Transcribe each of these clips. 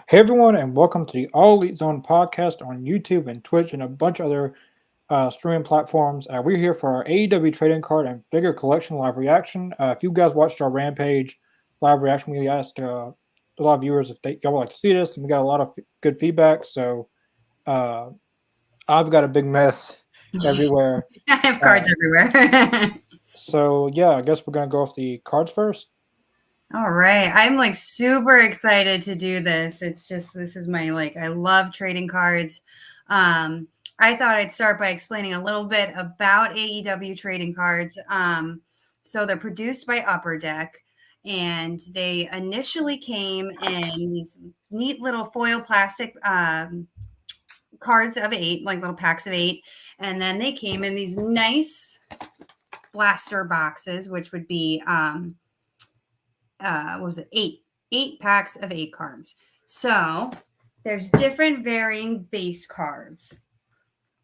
Hey everyone, and welcome to the All Elite Zone podcast on YouTube and Twitch and a bunch of other streaming platforms. We're here for our AEW trading card and figure collection live reaction. If you guys watched our Rampage live reaction, we asked a lot of viewers if y'all would like to see this, and we got a lot of good feedback. So uh, I've got a big mess everywhere. I have cards everywhere. So yeah, I guess we're gonna go off the cards first. All right. I'm like super excited to do this. It's just, this is my, I love trading cards. I thought I'd start by explaining a little bit about AEW trading cards. So they're produced by Upper Deck, and they initially came in these neat little foil plastic cards of 8, like little packs of 8. And then they came in these nice blaster boxes, which would be what was it, 8 packs of 8 cards. So there's different varying base cards,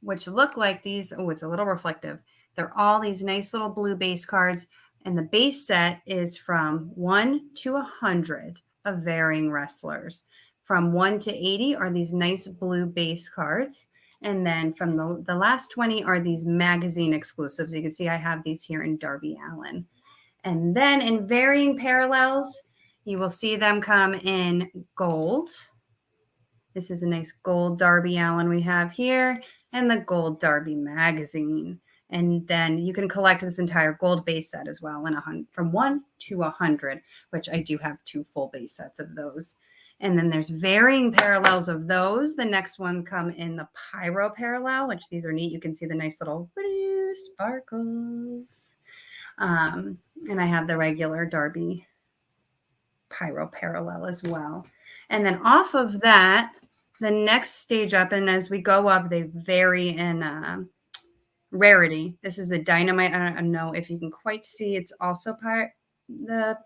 which look like these. Oh, it's a little reflective. They're all these nice little blue base cards, and the base set is from 1 to 100 of varying wrestlers. From 1 to 80 are these nice blue base cards. And then from the last 20 are these magazine exclusives. You can see I have these here in Darby Allen. And then in varying parallels, you will see them come in gold. This is a nice gold Darby Allen we have here, and the gold Darby magazine. And then you can collect this entire gold base set as well from 1 to 100, which I do have 2 full base sets of those. And then there's varying parallels of those. The next one come in the Pyro parallel, which these are neat. You can see the nice little sparkles. And I have the regular Darby Pyro parallel as well. And then off of that, the next stage up, and as we go up, they vary in rarity. This is the Dynamite. I don't know if you can quite see. It's also the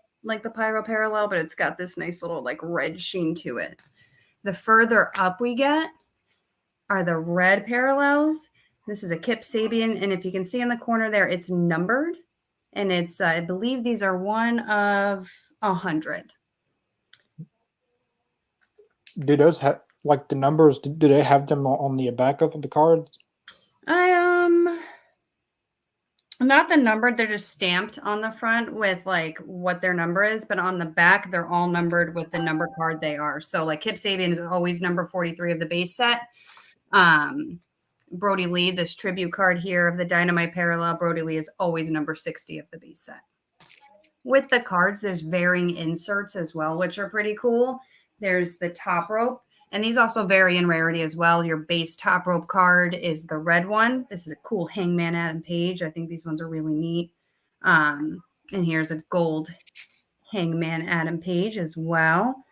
Pyro parallel, but it's got this nice little red sheen to it. The further up we get are the red parallels. This is a Kip Sabian, and if you can see in the corner there, it's numbered. And it's, I believe these are 1 of 100. Do those have the numbers? Do they have them on the back of the cards? Not the numbered. They're just stamped on the front with what their number is, but on the back they're all numbered with the number card they are. So Kip Sabian is always number 43 of the base set. Brody Lee, this tribute card here of the Dynamite parallel, Brody Lee is always number 60 of the base set. With the cards, there's varying inserts as well, which are pretty cool. There's the top rope, and these also vary in rarity as well. Your base top rope card is the red one. This is a cool Hangman Adam Page. I think these ones are really neat. And here's a gold Hangman Adam Page as well.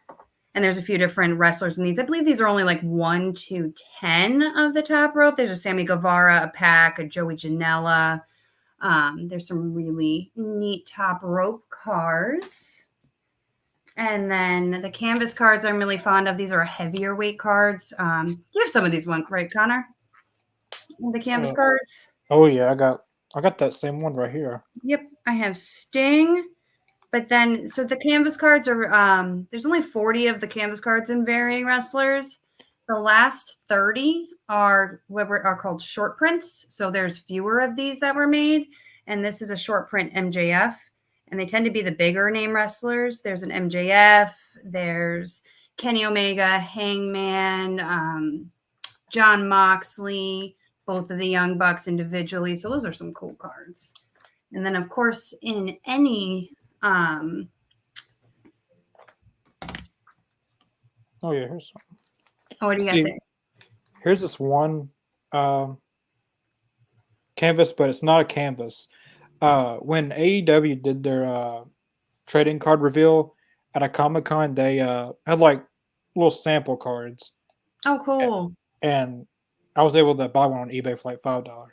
And there's a few different wrestlers in these. I believe these are only 1 to 10 of the top rope. There's a Sammy Guevara, a Pac, a Joey Janella. There's some really neat top rope cards. And then the canvas cards I'm really fond of. These are heavier weight cards. You have some of these ones, right, Connor? The canvas cards? Oh yeah, I got that same one right here. Yep, I have Sting. But then, so the canvas cards are, there's only 40 of the canvas cards in varying wrestlers. The last 30 are what are called short prints. So there's fewer of these that were made. And this is a short print MJF. And they tend to be the bigger name wrestlers. There's an MJF. There's Kenny Omega, Hangman, John Moxley, both of the Young Bucks individually. So those are some cool cards. And then, of course, in any... Oh yeah, here's some. Oh, what do you got there? Here's this one canvas, but it's not a canvas. When AEW did their trading card reveal at a Comic-Con, they had little sample cards. Oh, cool. And I was able to buy one on eBay for $5.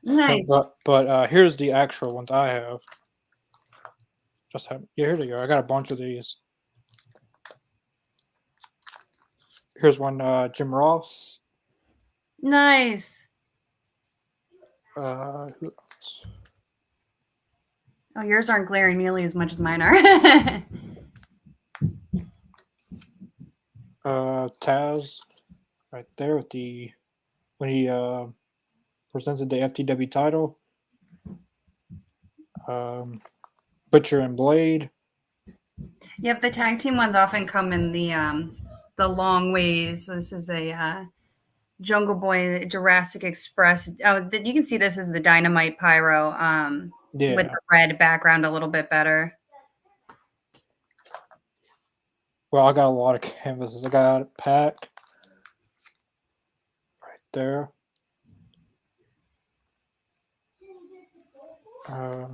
Nice. But here's the actual ones I have. Here they go. I got a bunch of these. Here's one, Jim Ross. Nice. Who else? Oh, yours aren't glaring nearly as much as mine are. Taz right there with when he presented the FTW title. Butcher and Blade. Yep, the tag team ones often come in the long ways. This is a Jungle Boy Jurassic Express. Oh, you can see this is the Dynamite Pyro with the red background a little bit better. Well, I got a lot of canvases. I got a pack right there. I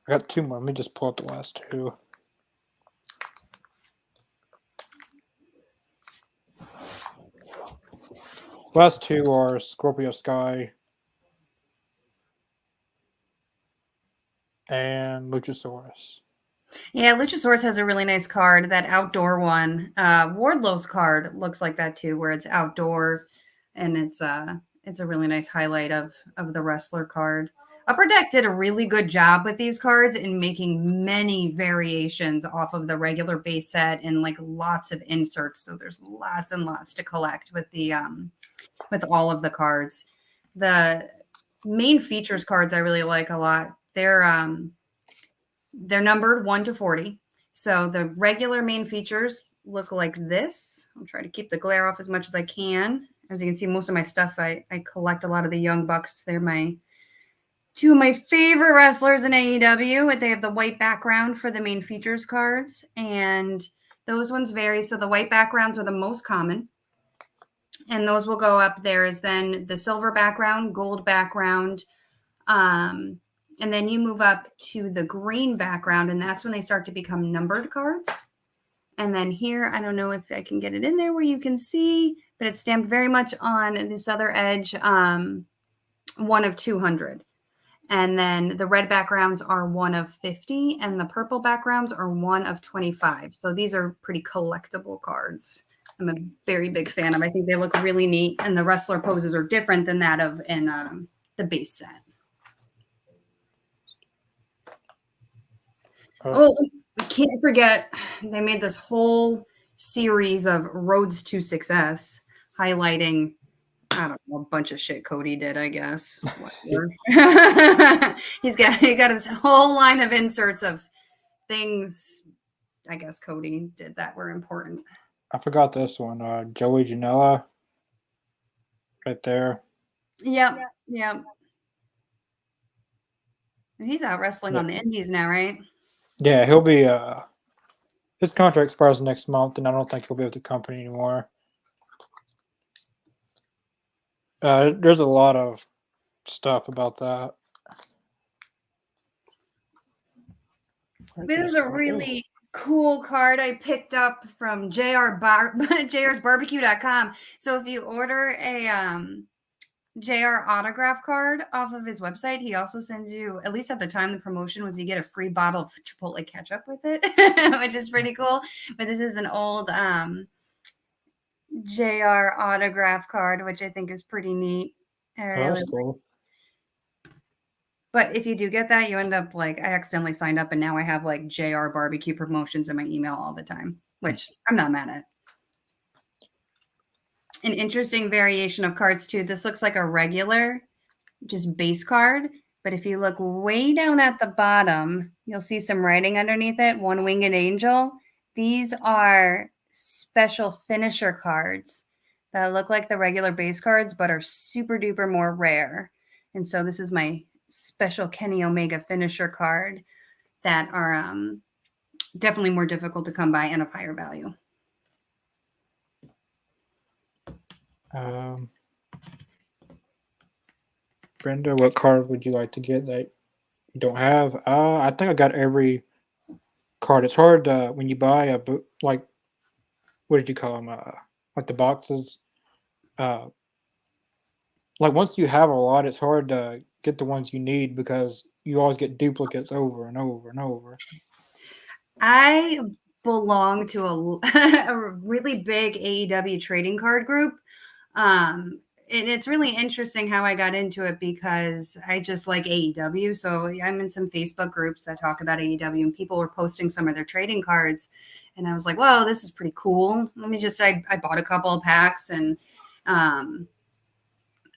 got two more. Let me just pull up the last two. Last two are Scorpio Sky and Luchasaurus. Yeah, Luchasaurus has a really nice card. That outdoor one, Wardlow's card looks like that too, where it's outdoor, and it's a really nice highlight of the wrestler card. Upper Deck did a really good job with these cards in making many variations off of the regular base set and like lots of inserts. So there's lots and lots to collect with the with all of the cards. The main features cards I really like a lot. They're numbered 1 to 40. So the regular main features look like this. I'll try to keep the glare off as much as I can. As you can see, most of my stuff, I collect a lot of the Young Bucks. They're two of my favorite wrestlers in AEW. They have the white background for the main features cards, and those ones vary. So the white backgrounds are the most common, and those will go up. There is then the silver background, gold background, and then you move up to the green background, and that's when they start to become numbered cards. And then here, I don't know if I can get it in there where you can see, but it's stamped very much on this other edge, 1 of 200. And then the red backgrounds are 1 of 50, and the purple backgrounds are 1 of 25. So these are pretty collectible cards. I'm a very big fan of. I think they look really neat, and the wrestler poses are different than that of in the base set. Oh, we can't forget they made this whole series of Roads to Success highlighting, I don't know, a bunch of shit Cody did, I guess. He got his whole line of inserts of things I guess Cody did that were important. I forgot this one. Joey Janella right there. Yep. And he's out wrestling on the indies now, right? Yeah, he'll be his contract expires next month, and I don't think he'll be with the company anymore. There's a lot of stuff about that. This is a really cool card I picked up from jrsbarbecue.com. So if you order a JR autograph card off of his website, he also sends you, at least at the time the promotion was, you get a free bottle of Chipotle ketchup with it, which is pretty cool. But this is an old JR autograph card, which I think is pretty neat. That's cool. But if you do get that, you end up I accidentally signed up, and now I have JR barbecue promotions in my email all the time, which I'm not mad at. An interesting variation of cards too. This looks like a regular, just base card. But if you look way down at the bottom, you'll see some writing underneath it, One Winged Angel. These are special finisher cards that look like the regular base cards, but are super duper more rare. And so this is my special Kenny Omega finisher card that are definitely more difficult to come by and of higher value. Brenda, what card would you like to get that you don't have? I think I got every card. It's hard when you buy a book, what did you call them? Like the boxes. Once you have a lot, it's hard to get the ones you need because you always get duplicates over and over and over. I belong to a really big AEW trading card group. it's really interesting how I got into it because I just like AEW. So I'm in some Facebook groups that talk about AEW, and people were posting some of their trading cards. And I was like, whoa, this is pretty cool. I bought a couple of packs, and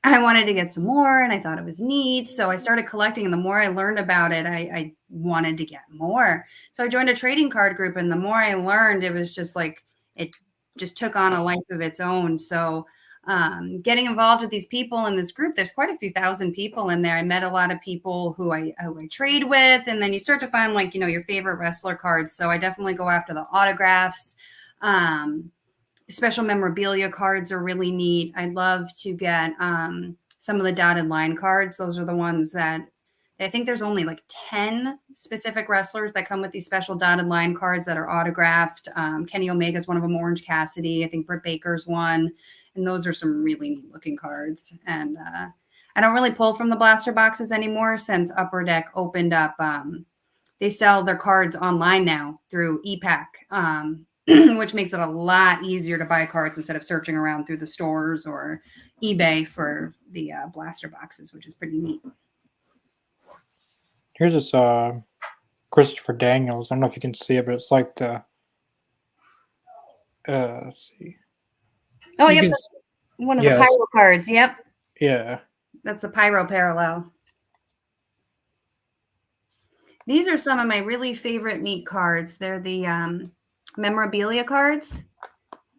I wanted to get some more, and I thought it was neat. So I started collecting, and the more I learned about it, I wanted to get more. So I joined a trading card group, and the more I learned, it was just like it just took on a life of its own. So getting involved with these people in this group, there's quite a few thousand people in there. I met a lot of people who I trade with, and then you start to find like, your favorite wrestler cards. So I definitely go after the autographs. Special memorabilia cards are really neat. I'd love to get some of the dotted line cards. Those are the ones that I think there's only like 10 specific wrestlers that come with these special dotted line cards that are autographed. Kenny Omega is one of them, Orange Cassidy. I think Britt Baker's one. And those are some really neat looking cards. And I don't really pull from the blaster boxes anymore since Upper Deck opened up. They sell their cards online now through ePack. Which makes it a lot easier to buy cards instead of searching around through the stores or eBay for the blaster boxes, which is pretty neat. Here's this Christopher Daniels. I don't know if you can see it, but it's like the let's see. Oh, yep, that's one of the Pyro cards. Yep. Yeah. That's a Pyro parallel. These are some of my really favorite meat cards. They're the memorabilia cards.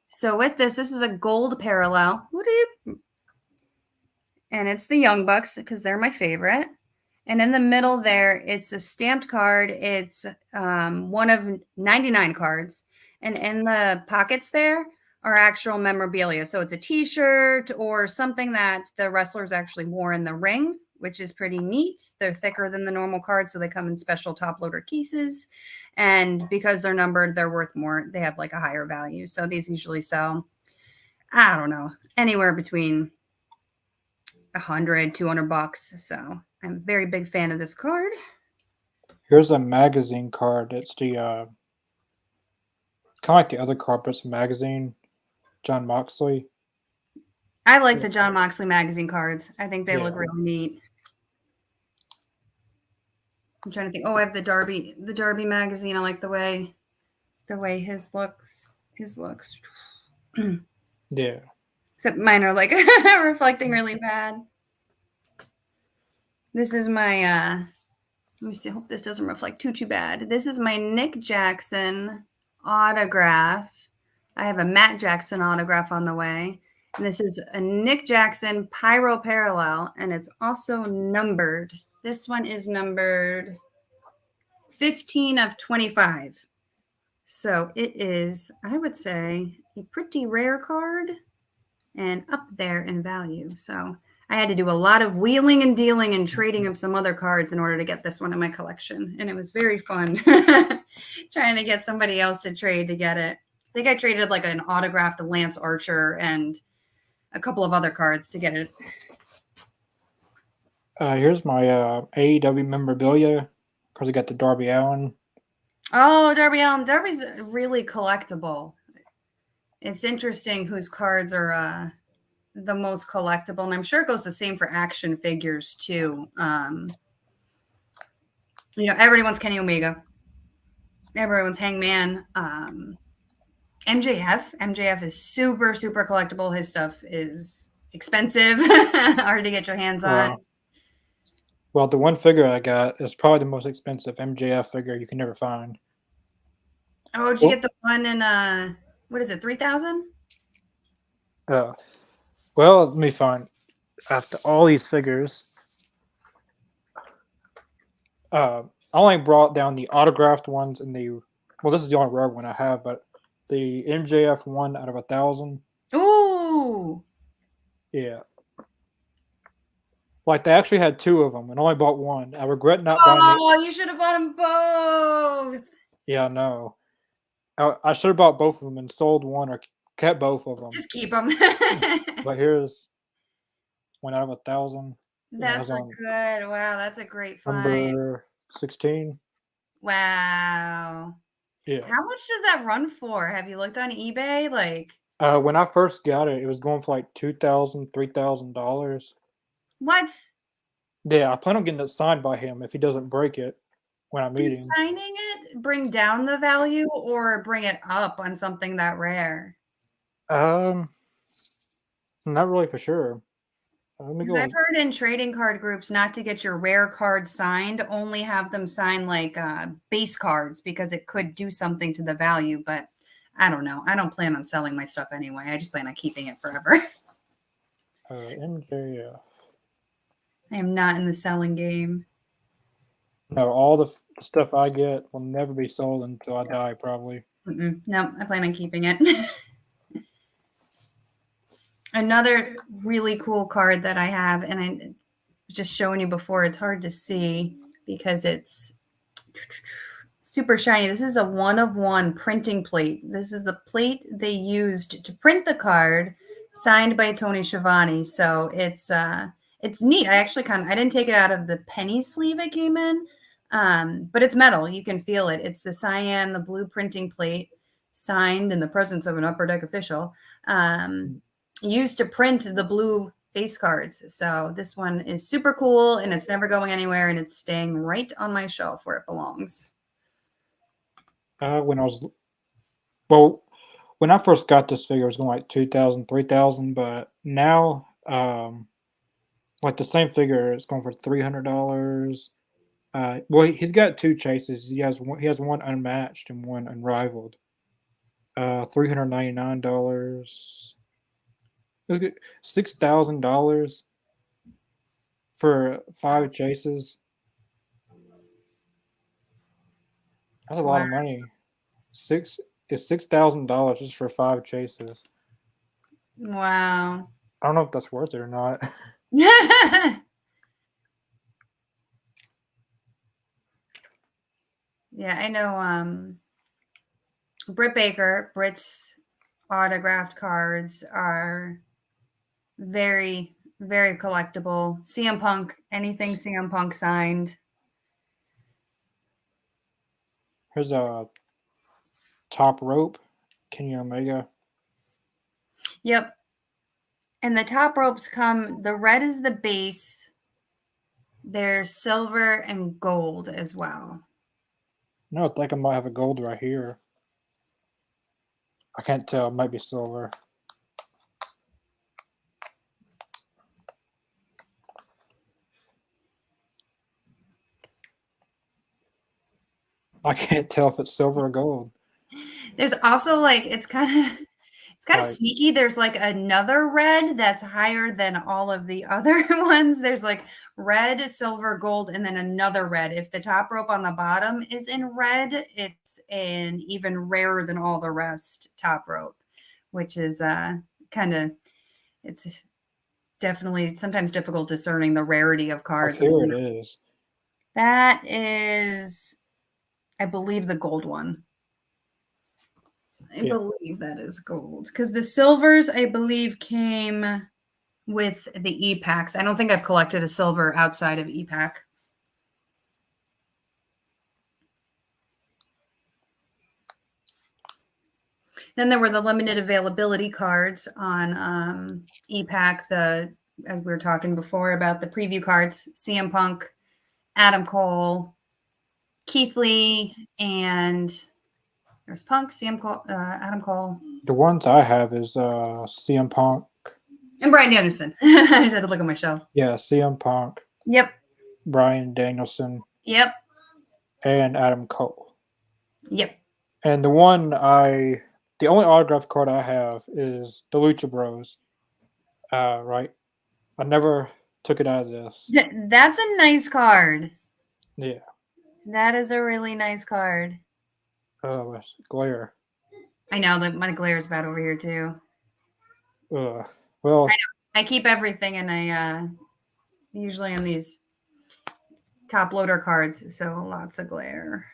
So with this is a gold parallel. And it's the Young Bucks because they're my favorite. And in the middle there, it's a stamped card. It's one of 99 cards. And in the pockets there are actual memorabilia. So it's a t-shirt or something that the wrestlers actually wore in the ring, which is pretty neat. They're thicker than the normal cards, so they come in special top loader cases. And because they're numbered, they're worth more. They have like a higher value. So these usually sell, I don't know, anywhere between $100, $200. So I'm a very big fan of this card. Here's a magazine card. It's the kind of like the other card, but it's a magazine. John Moxley. I like the John Moxley magazine cards. I think they look really neat. I'm trying to think. Oh, I have the Darby magazine. I like the way his looks. Yeah. Except mine are like reflecting really bad. This is my let me see. I hope this doesn't reflect too bad. This is my Nick Jackson autograph. I have a Matt Jackson autograph on the way. And this is a Nick Jackson Pyro parallel, and it's also numbered. This one is numbered 15 of 25. So it is, I would say, a pretty rare card and up there in value. So I had to do a lot of wheeling and dealing and trading of some other cards in order to get this one in my collection. And it was very fun trying to get somebody else to trade to get it. I think I traded like an autographed Lance Archer and a couple of other cards to get it. Here's my AEW memorabilia. Because I got the Darby Allen. Oh, Darby Allen. Darby's really collectible. It's interesting whose cards are the most collectible. And I'm sure it goes the same for action figures too. Everybody wants Kenny Omega. Everyone's Hangman. MJF is super, super collectible. His stuff is expensive, hard to get your hands on. Well, the one figure I got is probably the most expensive MJF figure you can never find. Oh, did you get the one in what is it, 3,000? Well, let me find. After all these figures, I only brought down the autographed ones and this is the only rare one I have, but the MJF one out of 1,000. Ooh. Yeah. Like they actually had two of them and only bought one. I regret not buying it. Oh, you should have bought them both. Yeah, I know. I should have bought both of them and sold one or kept both of them. Just keep them. But here's one out of 1,000. That's a good. Wow, that's a great find. Number 16. Wow. Yeah. How much does that run for? Have you looked on eBay? Like, When I first got it, it was going for like $2,000, $3,000. What? Yeah, I plan on getting it signed by him if he doesn't break it when I meet Does him. signing it bring down the value or bring it up on something that rare? Um, not really for sure. Let me Because go I've on. heard in trading card groups not to get your rare cards signed, only have them sign like base cards because it could do something to the value. But I don't know. I don't plan on selling my stuff anyway. I just plan on keeping it forever. MJF. I am not in the selling game. No, all the stuff I get will never be sold until I die, probably. No, I plan on keeping it. Another really cool card that I have, and I was just showing you before, it's hard to see because it's super shiny. This is a 1-of-1 printing plate. This is the plate they used to print the card, signed by Tony Schiavone. So it's neat. I didn't take it out of the penny sleeve it came in, but it's metal. You can feel it. It's the cyan, the blue printing plate, signed in the presence of an upper deck official, used to print the blue base cards. So this one is super cool, and it's never going anywhere, and it's staying right on my shelf where it belongs. When I was well, when I first got this figure, it was going like 2,000, 3,000, but now, like the same figure is going for $300. Well, he's got two chases. He has one unmatched and one unrivaled. $399. $6,000 for 5 chases. That's a lot Wow. of money. $6,000 just for 5 chases. Wow. I don't know if that's worth it or not. Yeah, I know Britt Baker, Britt's autographed cards are very, very collectible. CM Punk, anything CM Punk signed. Here's a top rope, Kenny Omega. Yep. And the top ropes the red is the base. There's silver and gold as well. No, I think I might have a gold right here. I can't tell. It might be silver. I can't tell if it's silver or gold. There's also it's kind of sneaky. There's like another red that's higher than all of the other ones. There's like red, silver, gold, and then another red. If the top rope on the bottom is in red, it's an even rarer than all the rest top rope, which is it's definitely sometimes difficult discerning the rarity of cards. Here it is. That is, I believe, the gold one. I believe that is gold because the silvers, I believe, came with the e-packs. I don't think I've collected a silver outside of e-pack. Then there were the limited availability cards on e-pack. As we were talking before about the preview cards, CM Punk, Adam Cole, Keith Lee, and there's Punk, CM Cole, Adam Cole. The ones I have is CM Punk. And Bryan Danielson. I just had to look at my shelf. Yeah, CM Punk. Yep. Bryan Danielson. Yep. And Adam Cole. Yep. And the only autograph card I have is the Lucha Bros. Right. I never took it out of this. That's a nice card. Yeah. That is a really nice card. Oh, glare. I know that my glare is bad over here too. Well, I keep everything, and I usually on these top loader cards, so lots of glare.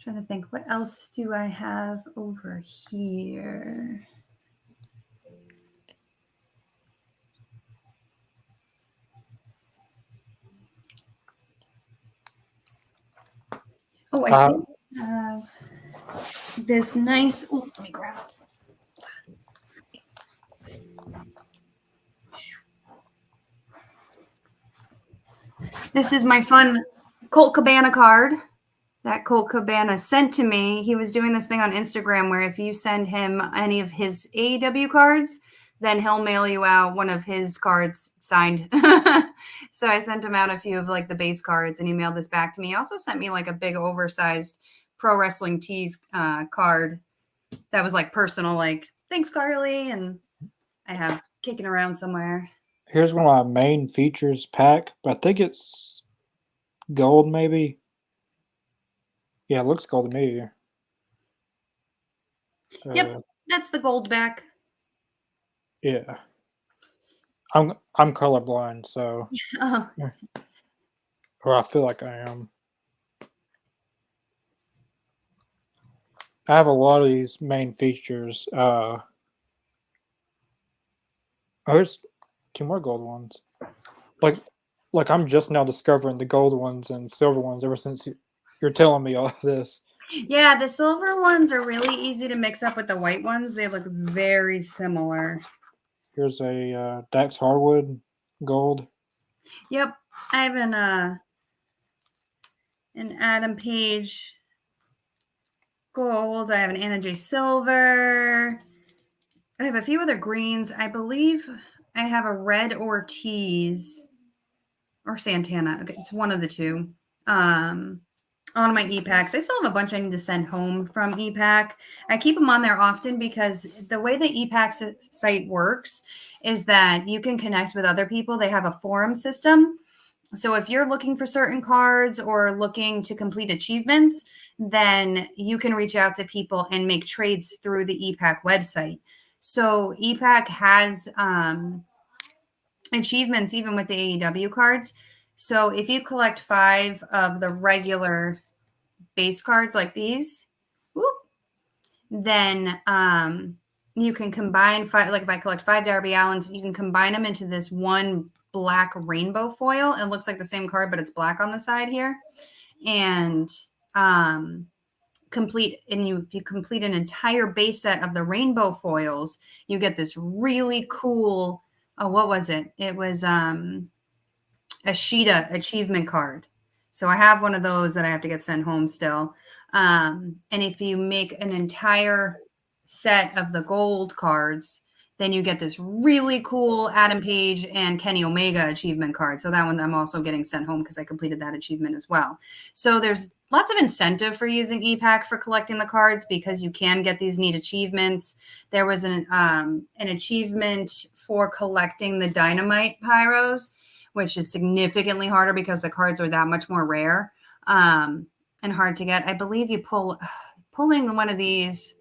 Trying to think, what else do I have over here? Oh, I did have this nice. Ooh, let me grab it. This is my fun Colt Cabana card that Colt Cabana sent to me. He was doing this thing on Instagram where if you send him any of his AEW cards, then he'll mail you out one of his cards signed. So I sent him out a few of like the base cards and he mailed this back to me. He also sent me like a big oversized Pro Wrestling Tees card that was like personal, like, thanks, Carly. And I have kicking around somewhere. Here's one of my main features pack, but I think it's gold maybe. Yeah, it looks gold to me. Yep, that's the gold back. Yeah. I'm colorblind, so or I feel like I am. I have a lot of these main features. There's two more gold ones. Like I'm just now discovering the gold ones and silver ones ever since you're telling me all of this. Yeah, the silver ones are really easy to mix up with the white ones. They look very similar. Here's a Dax Harwood gold. Yep, I have an Adam Page gold. I have an Anna J silver. I have a few other greens. I believe I have a red Ortiz or Santana. Okay, it's one of the two. On my e-packs. I still have a bunch I need to send home from e-pack. I keep them on there often because the way the e-pack site works is that you can connect with other people. They have a forum system. So if you're looking for certain cards or looking to complete achievements, then you can reach out to people and make trades through the e-pack website. So e-pack has achievements even with the AEW cards. So if you collect 5 of the regular base cards like these, then you can combine 5. Like if I collect 5 Darby Allens, you can combine them into this one black rainbow foil. It looks like the same card, but it's black on the side here. And if you complete an entire base set of the rainbow foils, you get this really cool. Oh, what was it? It was a Sheeta achievement card. So I have one of those that I have to get sent home still. And if you make an entire set of the gold cards, then you get this really cool Adam Page and Kenny Omega achievement card. So that one I'm also getting sent home because I completed that achievement as well. So there's lots of incentive for using e-pack for collecting the cards because you can get these neat achievements. There was an achievement for collecting the Dynamite Pyros, which is significantly harder because the cards are that much more rare and hard to get. I believe you pulling one of these,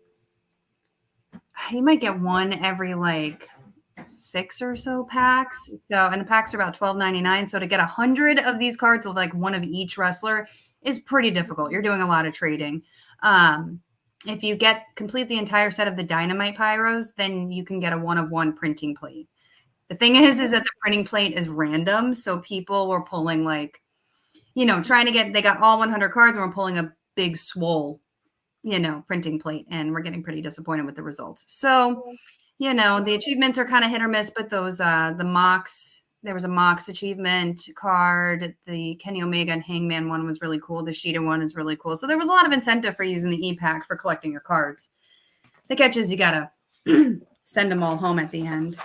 you might get one every like 6 or so packs. So, and the packs are about $12.99. So to get 100 of these cards of like one of each wrestler is pretty difficult. You're doing a lot of trading. If you complete the entire set of the Dynamite Pyros, then you can get a 1-of-1 printing plate. The thing is that the printing plate is random. So people were pulling like, trying to they got all 100 cards and we're pulling a big swole, printing plate. And we're getting pretty disappointed with the results. So, the achievements are kind of hit or miss, but those, the Mox, there was a Mox achievement card. The Kenny Omega and Hangman one was really cool. The Sheeta one is really cool. So there was a lot of incentive for using the e-pack for collecting your cards. The catch is you got to send them all home at the end.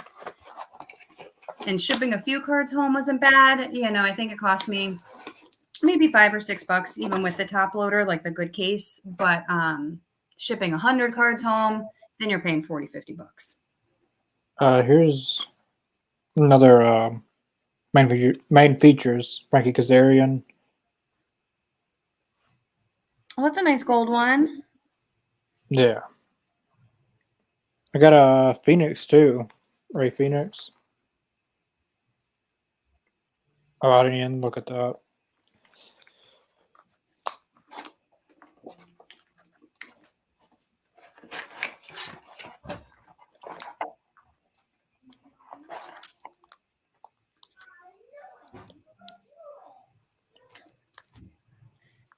And shipping a few cards home wasn't bad. I think it cost me maybe $5 or $6, even with the top loader, like the good case. But shipping 100 cards home, then you're paying $40-$50. Here's another main features, Frankie Kazarian. Oh, that's a nice gold one. Yeah. I got a Phoenix too. Ray Phoenix. Oh, I didn't even look at that.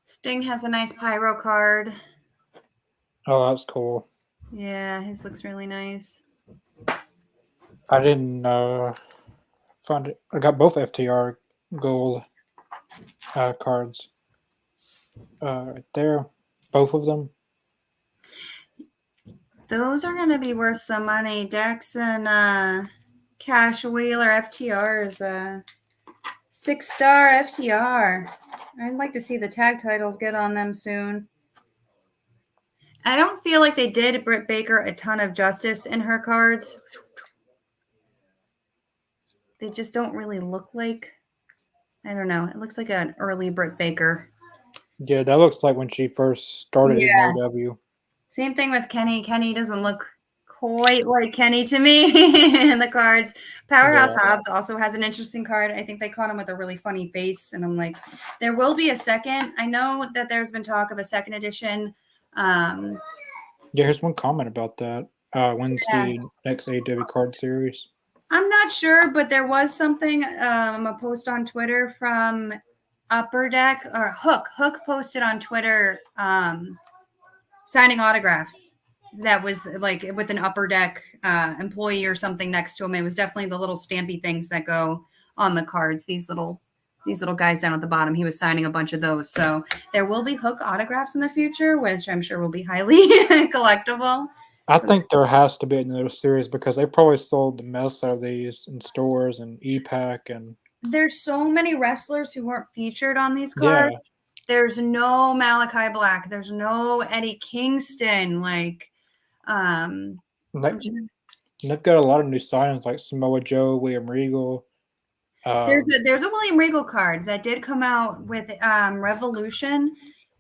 Sting has a nice Pyro card. Oh, that's cool. Yeah, his looks really nice. I didn't find it. I got both FTR gold cards right there, both of them. Those are going to be worth some money. Dex and Cash Wheeler FTRs, 6-star FTR. I'd like to see the tag titles get on them soon. I don't feel like they did Britt Baker a ton of justice in her cards. They just don't really look like, I don't know. It looks like an early Britt Baker. Yeah, that looks like when she first started in AEW. Same thing with Kenny. Kenny doesn't look quite like Kenny to me in the cards. Powerhouse Hobbs also has an interesting card. I think they caught him with a really funny face. And I'm like, there will be a second. I know that there's been talk of a second edition. Yeah, here's one comment about that. When's the next AEW card series? I'm not sure, but there was something, a post on Twitter from Upper Deck or Hook. Hook posted on Twitter signing autographs. That was like with an Upper Deck employee or something next to him. It was definitely the little stampy things that go on the cards. These little guys down at the bottom. He was signing a bunch of those. So there will be Hook autographs in the future, which I'm sure will be highly collectible. I think there has to be another series because they've probably sold the mess out of these in stores and e-pack and. There's so many wrestlers who weren't featured on these cards. Yeah. There's no Malachi Black. There's no Eddie Kingston. Like, they've got a lot of new signings like Samoa Joe, William Regal. There's a William Regal card that did come out with Revolution.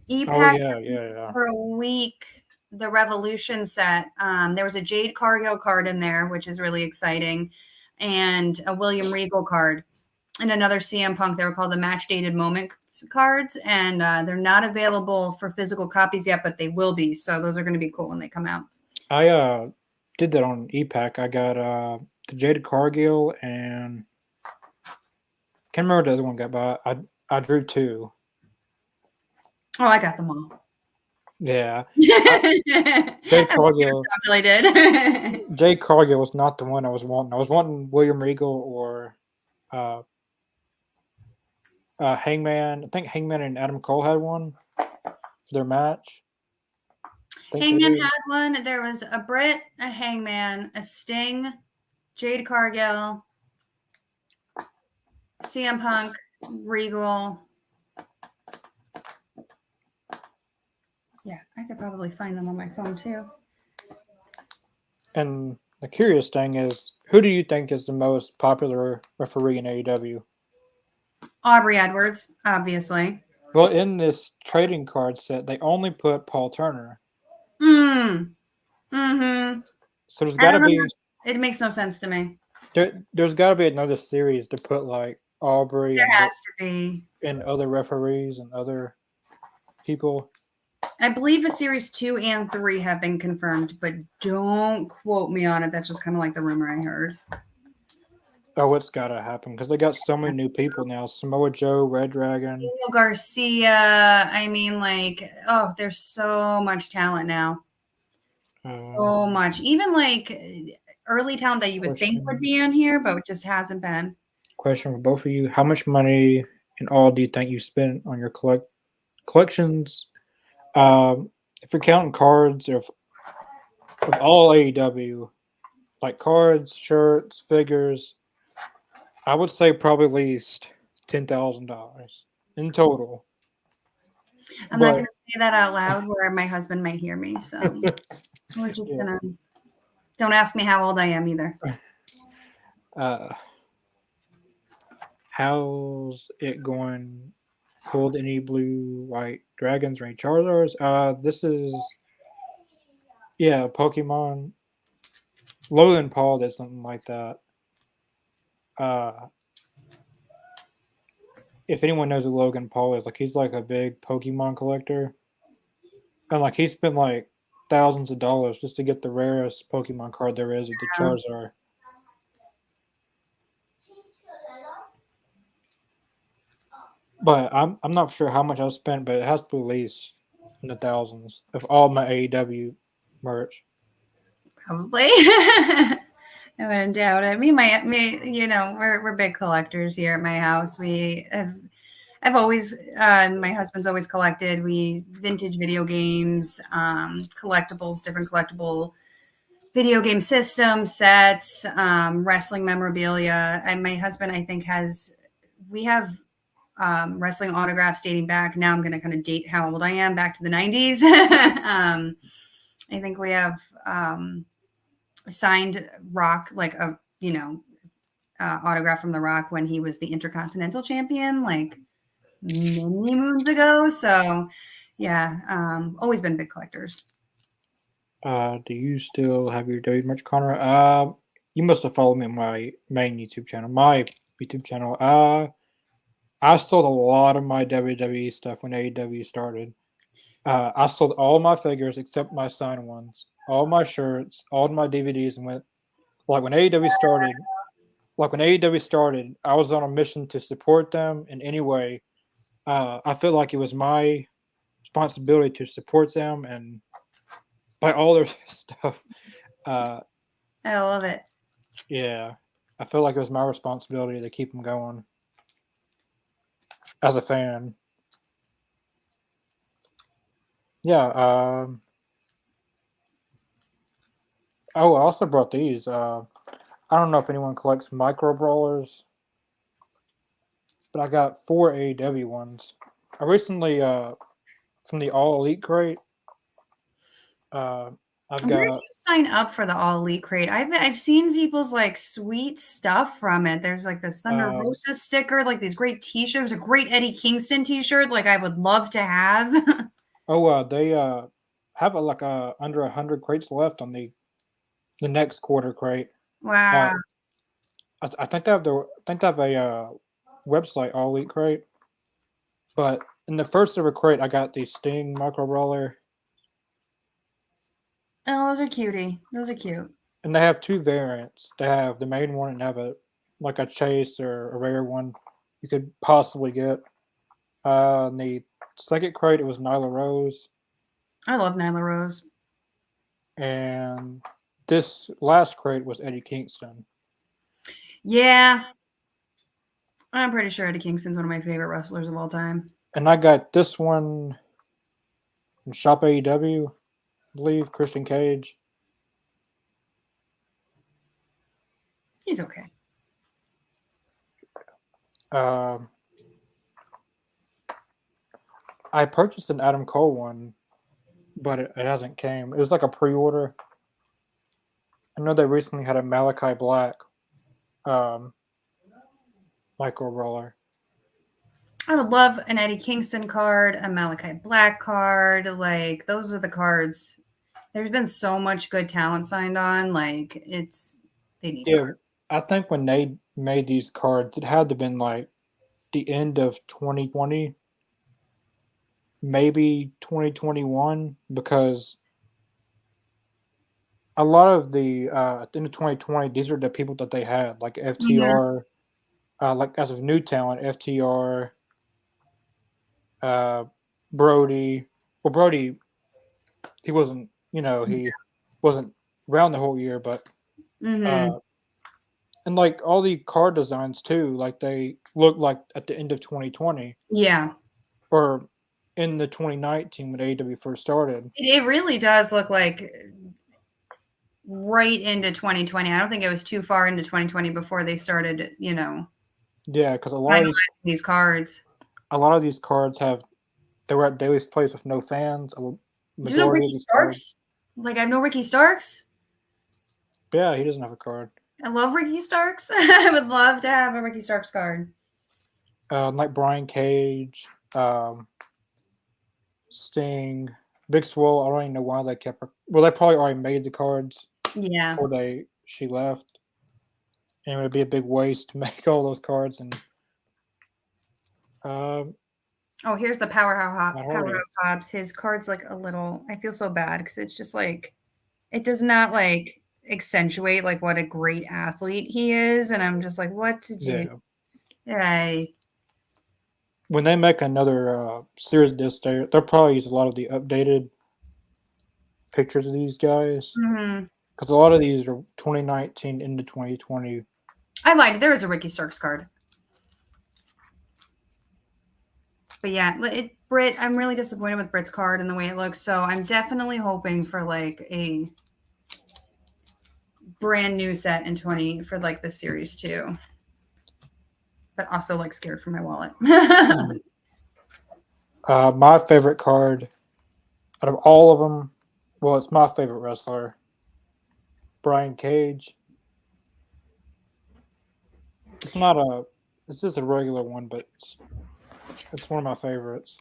E-pack yeah. For a week, the Revolution set. There was a Jade Cargill card in there, which is really exciting, and a William Regal card. And another CM Punk. They were called the Match Dated Moment cards, and they're not available for physical copies yet, but they will be. So those are going to be cool when they come out. I did that on e-pack. I got the Jaded Cargill and can't remember what the other one got, but I drew 2. Oh, I got them all. Yeah. Jade Cargill. Really did. Jade Cargill was not the one I was wanting. I was wanting William Regal or Hangman. I think Hangman and Adam Cole had one for their match. Hangman had one. There was a Britt, a Hangman, a Sting, Jade Cargill, CM Punk, Regal. Yeah, I could probably find them on my phone too. And the curious thing is, who do you think is the most popular referee in AEW? Aubrey Edwards, obviously. Well, in this trading card set, they only put Paul Turner. Mm-hmm. So there's got to be. It makes no sense to me. There's got to be another series to put like Aubrey. There has to be. And other referees and other people. I believe a series 2 and 3 have been confirmed, but don't quote me on it. That's just kind of like the rumor I heard. Oh, it's got to happen because they got so many new people now. Samoa Joe, Red Dragon. Daniel Garcia. I mean, like, oh, there's so much talent now. So much. Even like early talent that you would think would be in here, but it just hasn't been. Question for both of you. How much money in all do you think you spent on your collections? If you're counting cards of all AEW, like cards, shirts, figures, I would say probably at least $10,000 in total. I'm not going to say that out loud where my husband might hear me, so we're just going to – don't ask me how old I am either. How's it going? Pulled any blue, white dragons or any Charizards? This is Pokemon. Logan Paul did something like that. If anyone knows who Logan Paul is, like he's like a big Pokemon collector, and like he spent like thousands of dollars just to get the rarest Pokemon card there is with the Charizard. But I'm not sure how much I spent, but it has to be at least in the thousands of all my AEW merch. Probably. I wouldn't doubt it. We're big collectors here at my house. I've always, my husband's always collected. We vintage video games, collectibles, different collectible video game systems, sets, wrestling memorabilia. And my husband, I think, we have wrestling autographs dating back. Now I'm going to kind of date how old I am back to the 90s. I think we have signed Rock, like autograph from The Rock when he was the Intercontinental Champion, like many moons ago. So, yeah, always been big collectors. Do you still have your WWE merch, Connor? You must have followed me on my main YouTube channel. My YouTube channel. I sold a lot of my WWE stuff when AEW started. I sold all my figures except my signed ones, all my shirts, all my DVDs, and went like when AEW started. Like when AEW started, I was on a mission to support them in any way. I feel like it was my responsibility to support them and buy all their stuff. I love it. Yeah, I feel like it was my responsibility to keep them going as a fan. Yeah. Oh, I also brought these. I don't know if anyone collects micro brawlers, but I got 4 AEW ones. I recently, from the All Elite crate, I've Where do got. you sign up for the All Elite crate? I've seen people's like sweet stuff from it. There's like this Thunder Rosa sticker, like these great T-shirts, a great Eddie Kingston T-shirt. Like I would love to have. They have like under 100 crates left on the next quarter crate. Wow. I think they have a website, All Elite Crate. But in the first ever crate, I got the Sting micro brawler. Oh, those are cutie. Those are cute. And they have 2 variants. They have the main one and have a chase or a rare one you could possibly get. In the second crate, it was Nyla Rose. I love Nyla Rose. And this last crate was Eddie Kingston. Yeah. I'm pretty sure Eddie Kingston's one of my favorite wrestlers of all time. And I got this one from Shop AEW, I believe, Christian Cage. He's okay. I purchased an Adam Cole one, but it hasn't came. It was like a pre-order. I know they recently had a Malachi Black micro brawler. I would love an Eddie Kingston card, a Malachi Black card. Like those are the cards. There's been so much good talent signed on. Like they need cards. I think when they made these cards, it had to have been like the end of 2020, maybe 2021, because a lot of the at the end of 2020, these are the people that they had, like FTR, like as of new talent, FTR, Brody. Well, Brody, he wasn't, he wasn't around the whole year, but and like all the card designs too, like they look like at the end of 2020. Yeah. Or in the 2019 when AEW first started. It really does look like right into 2020. I don't think it was too far into 2020 before they started, Yeah, because a lot of these cards. A lot of these cards they were at Daly's place with no fans. There's no Ricky Starks. Like I have no Ricky Starks. Yeah, he doesn't have a card. I love Ricky Starks. I would love to have a Ricky Starks card. Like Brian Cage, Sting, Big Swole. I don't even know why they kept her. Well, they probably already made the cards. Yeah. Before she left, and it would be a big waste to make all those cards. And here's the Powerhouse Hobbs. His card's like a little. I feel so bad because it's just like it does not like accentuate like what a great athlete he is, and I'm just like, what did you? Yeah. when they make another series disc, they'll probably use a lot of the updated pictures of these guys. Mm-hmm. Because a lot of these are 2019 into 2020. I lied. There is a Ricky Starks card. But yeah, Brit, I'm really disappointed with Brit's card and the way it looks. So I'm definitely hoping for like a brand new set in 20 for like the series 2. But also like scared for my wallet. My favorite card out of all of them, well, it's my favorite wrestler, Brian Cage. It's just a regular one, but it's one of my favorites.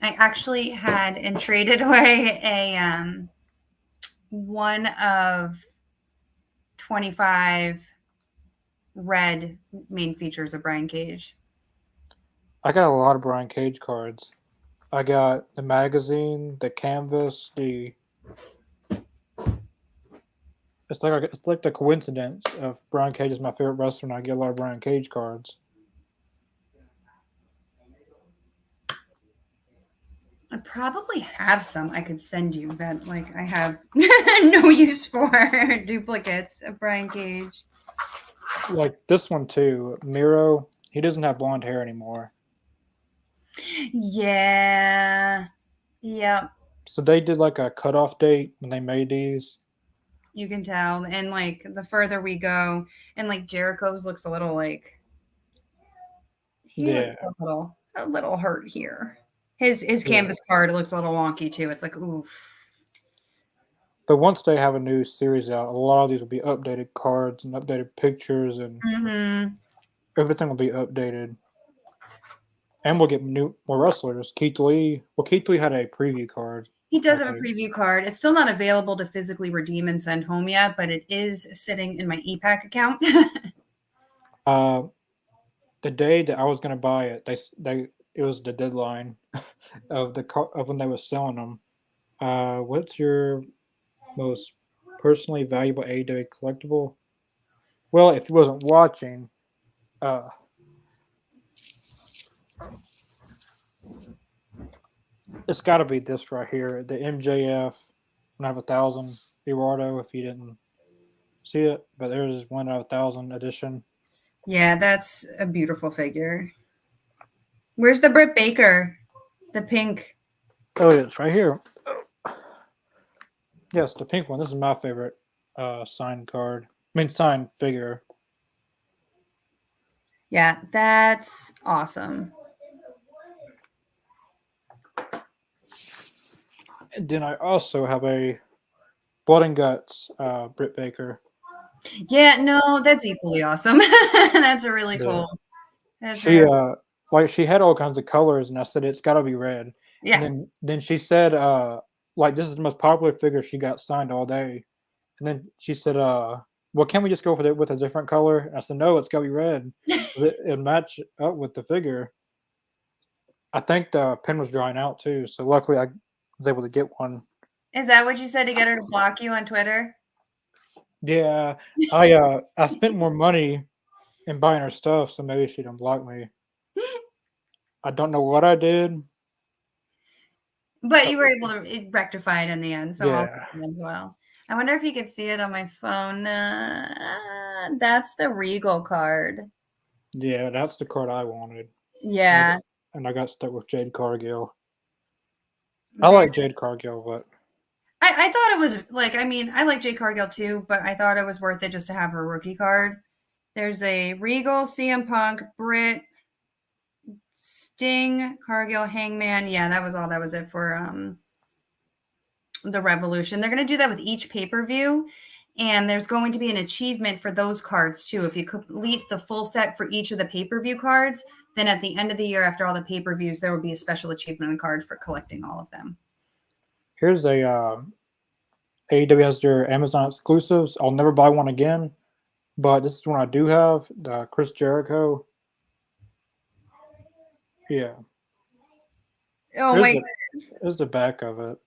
I actually had and traded away a one of 25 red main features of Brian Cage. I got a lot of Brian Cage cards. I got the magazine, the canvas, It's like the coincidence of Brian Cage is my favorite wrestler, and I get a lot of Brian Cage cards. I probably have some I could send you that like I have no use for duplicates of Brian Cage. Like this one too, Miro. He doesn't have blonde hair anymore. Yeah. Yep. So they did like a cutoff date when they made these. You can tell. And like the further we go, and like Jericho's looks a little like looks a little hurt here. His canvas card looks a little wonky too. It's like oof. But once they have a new series out, a lot of these will be updated cards and updated pictures, and everything will be updated. And we'll get more wrestlers. Keith Lee. Well, Keith Lee had a preview card. He does have a preview card. It's still not available to physically redeem and send home yet, but it is sitting in my ePack account. The day that I was going to buy it, it was the deadline of when they were selling them. What's your most personally valuable AEW collectible? Well, if you wasn't watching, it's got to be this right here, the MJF 1/1000 Eduardo. If you didn't see it, but there's 1/1000 edition. Yeah, that's a beautiful figure. Where's the Britt Baker? The pink. Oh, it's right here. Yes, the pink one. This is my favorite signed figure. Yeah, that's awesome. And then I also have a Blood and Guts Britt Baker. Yeah, no, that's equally awesome. That's a really cool. She had all kinds of colors, and I said it's got to be red. Yeah. And then she said, this is the most popular figure she got signed all day. And then she said, well, can't we just go with a different color? And I said, no, it's got to be red. It match up with the figure. I think the pen was drying out too, so luckily I was able to get one. Is that what you said to get her to block you on Twitter? Yeah, I spent more money in buying her stuff, so maybe she didn't block me. I don't know what I did. But you were able to rectify it in the end, so yeah. as well. I wonder if you could see it on my phone. That's the Regal card. Yeah, that's the card I wanted. Yeah. And I got stuck with Jade Cargill. I like Jade Cargill, but I thought it was I like Jade Cargill too, but I thought it was worth it just to have her rookie card. There's a Regal, CM Punk, Britt, Sting, Cargill, Hangman. Yeah, that was all. That was it for the Revolution. They're going to do that with each pay-per-view, and there's going to be an achievement for those cards too. If you complete the full set for each of the pay-per-view cards, then at the end of the year, after all the pay-per-views, there will be a special achievement card for collecting all of them. Here's a AEW has their Amazon exclusives. I'll never buy one again, but this is one I do have. The Chris Jericho. Yeah. Oh my goodness. Here's the back of it.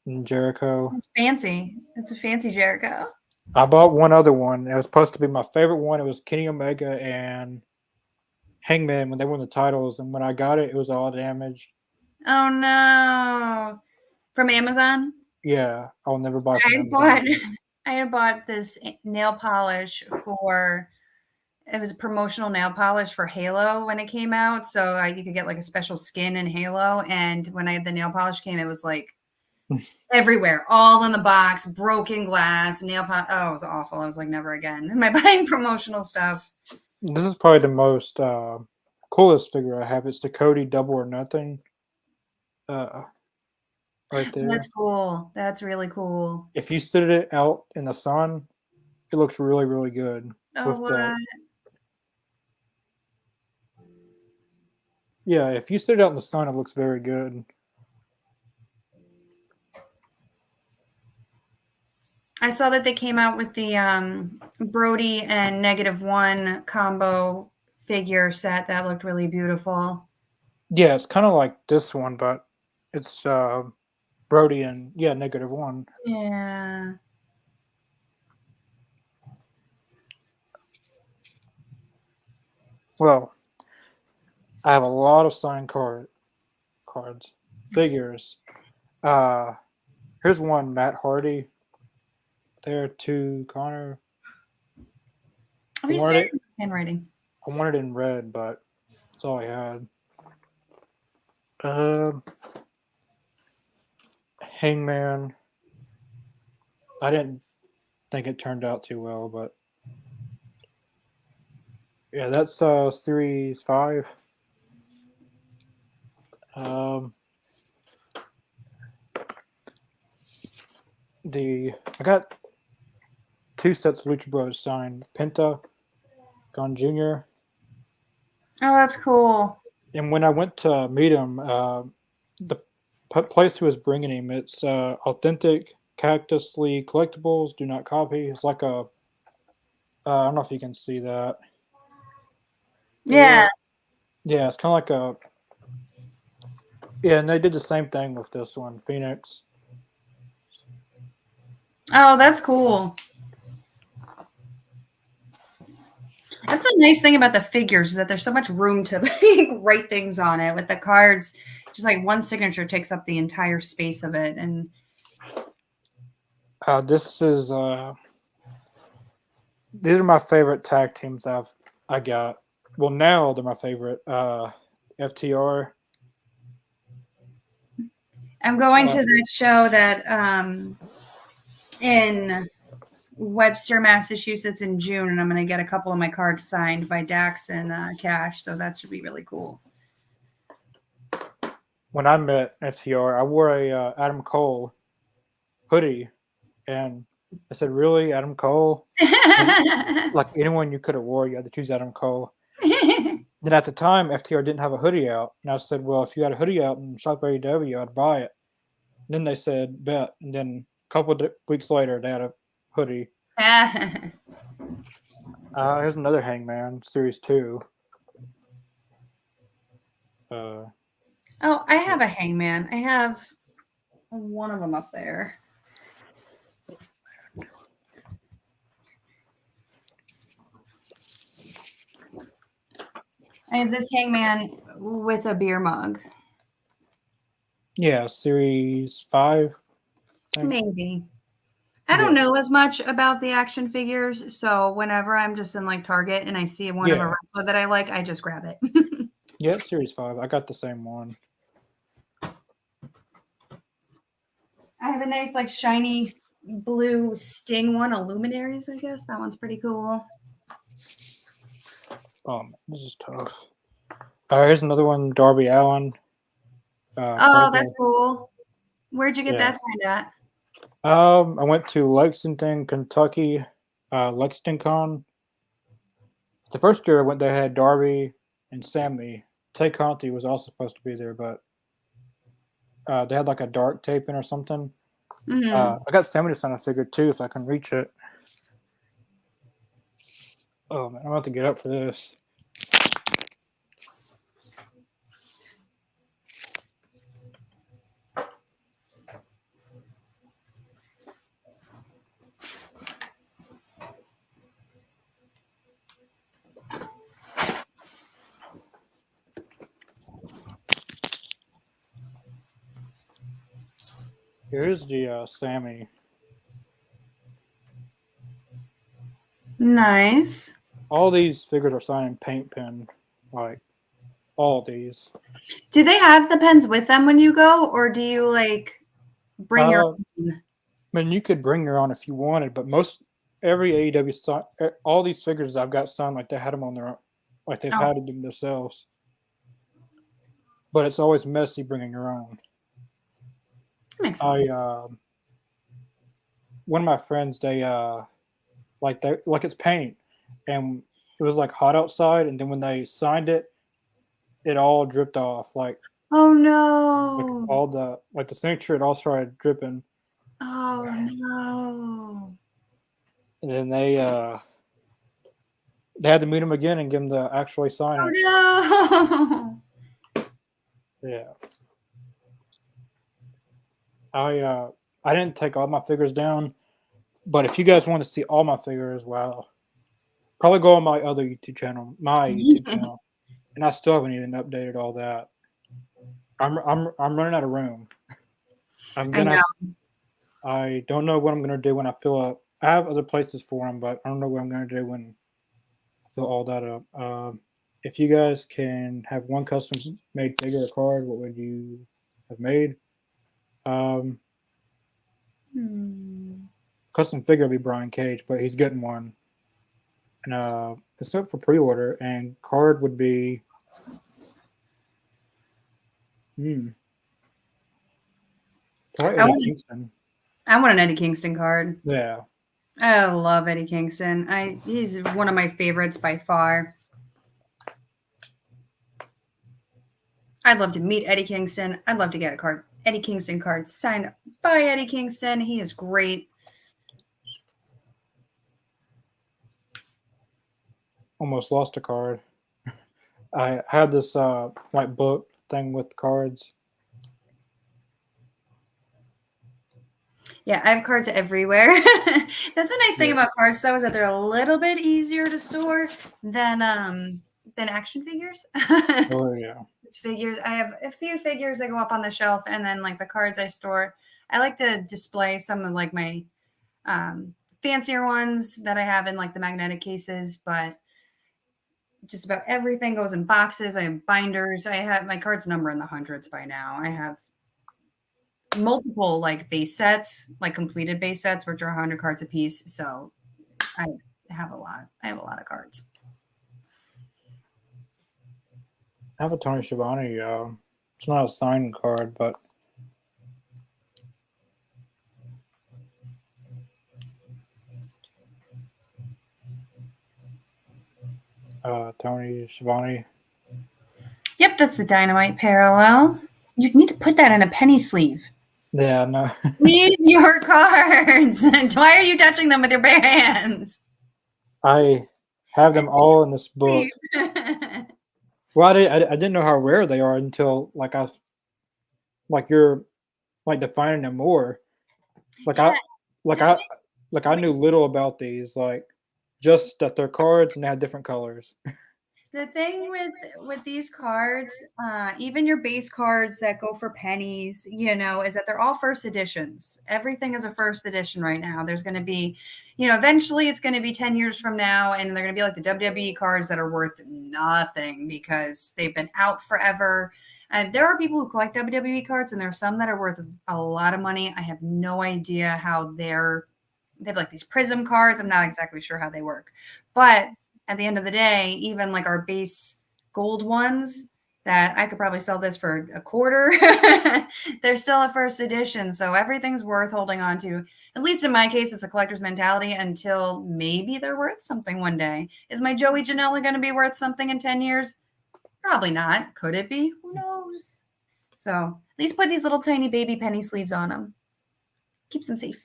And Jericho. It's fancy. It's a fancy Jericho. I bought one other one. It was supposed to be my favorite one. It was Kenny Omega and Hangman when they won the titles, and when I got it, it was all damaged. Oh no! From Amazon. Yeah, I'll never buy from I Amazon. bought I had bought this nail polish for it was a promotional nail polish for Halo when it came out. So you could get like a special skin in Halo. And when the nail polish came, it was like everywhere, all in the box, broken glass, nail polish. Oh, it was awful. I was like, never again. Am I buying promotional stuff? This is probably the most coolest figure I have. It's the Cody Double or Nothing. Right there. That's cool. That's really cool. If you sit it out in the sun, it looks really, really good. Oh, With what? the yeah, if you sit it out in the sun, it looks very good. I saw that they came out with the Brody and -1 combo figure set that looked really beautiful. Yeah, it's kind of like this one, but it's Brody and -1. Yeah. Well, I have a lot of signed cards, figures. Here's one, Matt Hardy. There, two, Connor. Oh, he's very good handwriting. I wanted it in red, but that's all I had. Hangman. I didn't think it turned out too well, but yeah, that's series 5. I got 2 sets of Lucha Bros signed. Penta, Gon Jr. Oh, that's cool. And when I went to meet him, the place who was bringing him, it's Authentic Cactus League Collectibles. Do not copy. It's like a I don't know if you can see that. Yeah. Yeah, it's kind of like a. Yeah, and they did the same thing with this one, Phoenix. Oh, that's cool. That's a nice thing about the figures is that there's so much room to like, write things on it. With the cards, just like one signature takes up the entire space of it. And this is these are my favorite tag teams I got. Well, now they're my favorite. FTR. I'm going to that show that in Webster, Massachusetts in June, and I'm going to get a couple of my cards signed by Dax and Cash. So that should be really cool. When I met FTR, I wore a Adam Cole hoodie, and I said, "Really, Adam Cole? Like anyone you could have wore, you had to choose Adam Cole." Then at the time, FTR didn't have a hoodie out, and I said, "Well, if you had a hoodie out in Shop AEW, I'd buy it." And then they said, "Bet." And then a couple of weeks later, they had a hoodie. Here's another Hangman, Series 2. Oh, I have a Hangman. I have one of them up there. I have this Hangman with a beer mug. Yeah, Series 5. Maybe. I don't know as much about the action figures, so whenever I'm just in like Target and I see one of a wrestler that I like, I just grab it. Yeah, it's Series 5. I got the same one. I have a nice like shiny blue Sting one, Illuminaries, I guess. That one's pretty cool. This is tough. Here's another one, Darby Allen. Oh, that's cool. Where'd you get that signed at? I went to Lexington, Kentucky, Lexington Con. The first year I went, they had Darby and Sammy. Tay Conti was also supposed to be there, but they had like a dark taping or something. I got Sammy to sign a figure too, if I can reach it. Oh man, I'm about to get up for this. Here's the Sammy. Nice. All these figures are signed in paint pen, like all these. Do they have the pens with them when you go, or do you like bring your own? I mean, you could bring your own if you wanted, but every AEW all these figures I've got signed like they had them on their own, like they've Oh, had them themselves. But it's always messy bringing your own. makes sense. One of my friends, they it's paint, and it was like hot outside, and then when they signed it, it all dripped off. Oh Like no. all the signature, it all started dripping. Oh no. And then they had to meet him again and get him to actually sign it. Oh no. Yeah. I didn't take all my figures down, but if you guys want to see all my figures, well, probably go on my other YouTube channel, and I still haven't even updated all that. I'm running out of room. I don't know what I'm gonna do when I fill up. I have other places for them, but I don't know what I'm gonna do when I fill all that up. If you guys can have one custom made figure or card, what would you have made? Custom figure would be Brian Cage, but he's getting one. And it's up for pre-order. And card would be probably Eddie Kingston. I want an Eddie Kingston card. Yeah. I love Eddie Kingston. He's one of my favorites by far. I'd love to meet Eddie Kingston. I'd love to get a Eddie Kingston card signed by Eddie Kingston. He is great. Almost lost a card. I had this like book thing with cards. Yeah, I have cards everywhere. That's a nice thing about cards, though, is that they're a little bit easier to store than action figures. Oh yeah. Figures. I have a few figures that go up on the shelf, and then like the cards I store. I like to display some of like my fancier ones that I have in like the magnetic cases, but just about everything goes in boxes. I have binders. I have my cards number in the hundreds by now. I have multiple like base sets, like completed base sets, which are 100 cards a piece. So I have a lot. I have a lot of cards. I have a Tony Schiavone. It's not a signed card, but Tony Schiavone. Yep, that's the Dynamite parallel. You need to put that in a penny sleeve. Yeah, no. Leave your cards. Why are you touching them with your bare hands? I have them all in this book. Well, I didn't know how rare they are until you're defining them more. I knew little about these, like just that they're cards and they have different colors. The thing with these cards, even your base cards that go for pennies, is that they're all first editions. Everything is a first edition right now. There's going to be, eventually it's going to be 10 years from now, and they're going to be like the WWE cards that are worth nothing because they've been out forever. And there are people who collect WWE cards, and there are some that are worth a lot of money. I have no idea how they have like these prism cards. I'm not exactly sure how they work, but at the end of the day, even like our base gold ones that I could probably sell this for a quarter, they're still a first edition. So everything's worth holding on to. At least in my case, it's a collector's mentality until maybe they're worth something one day. Is my Joey Janella going to be worth something in 10 years? Probably not. Could it be? Who knows? So at least put these little tiny baby penny sleeves on them. Keeps them safe.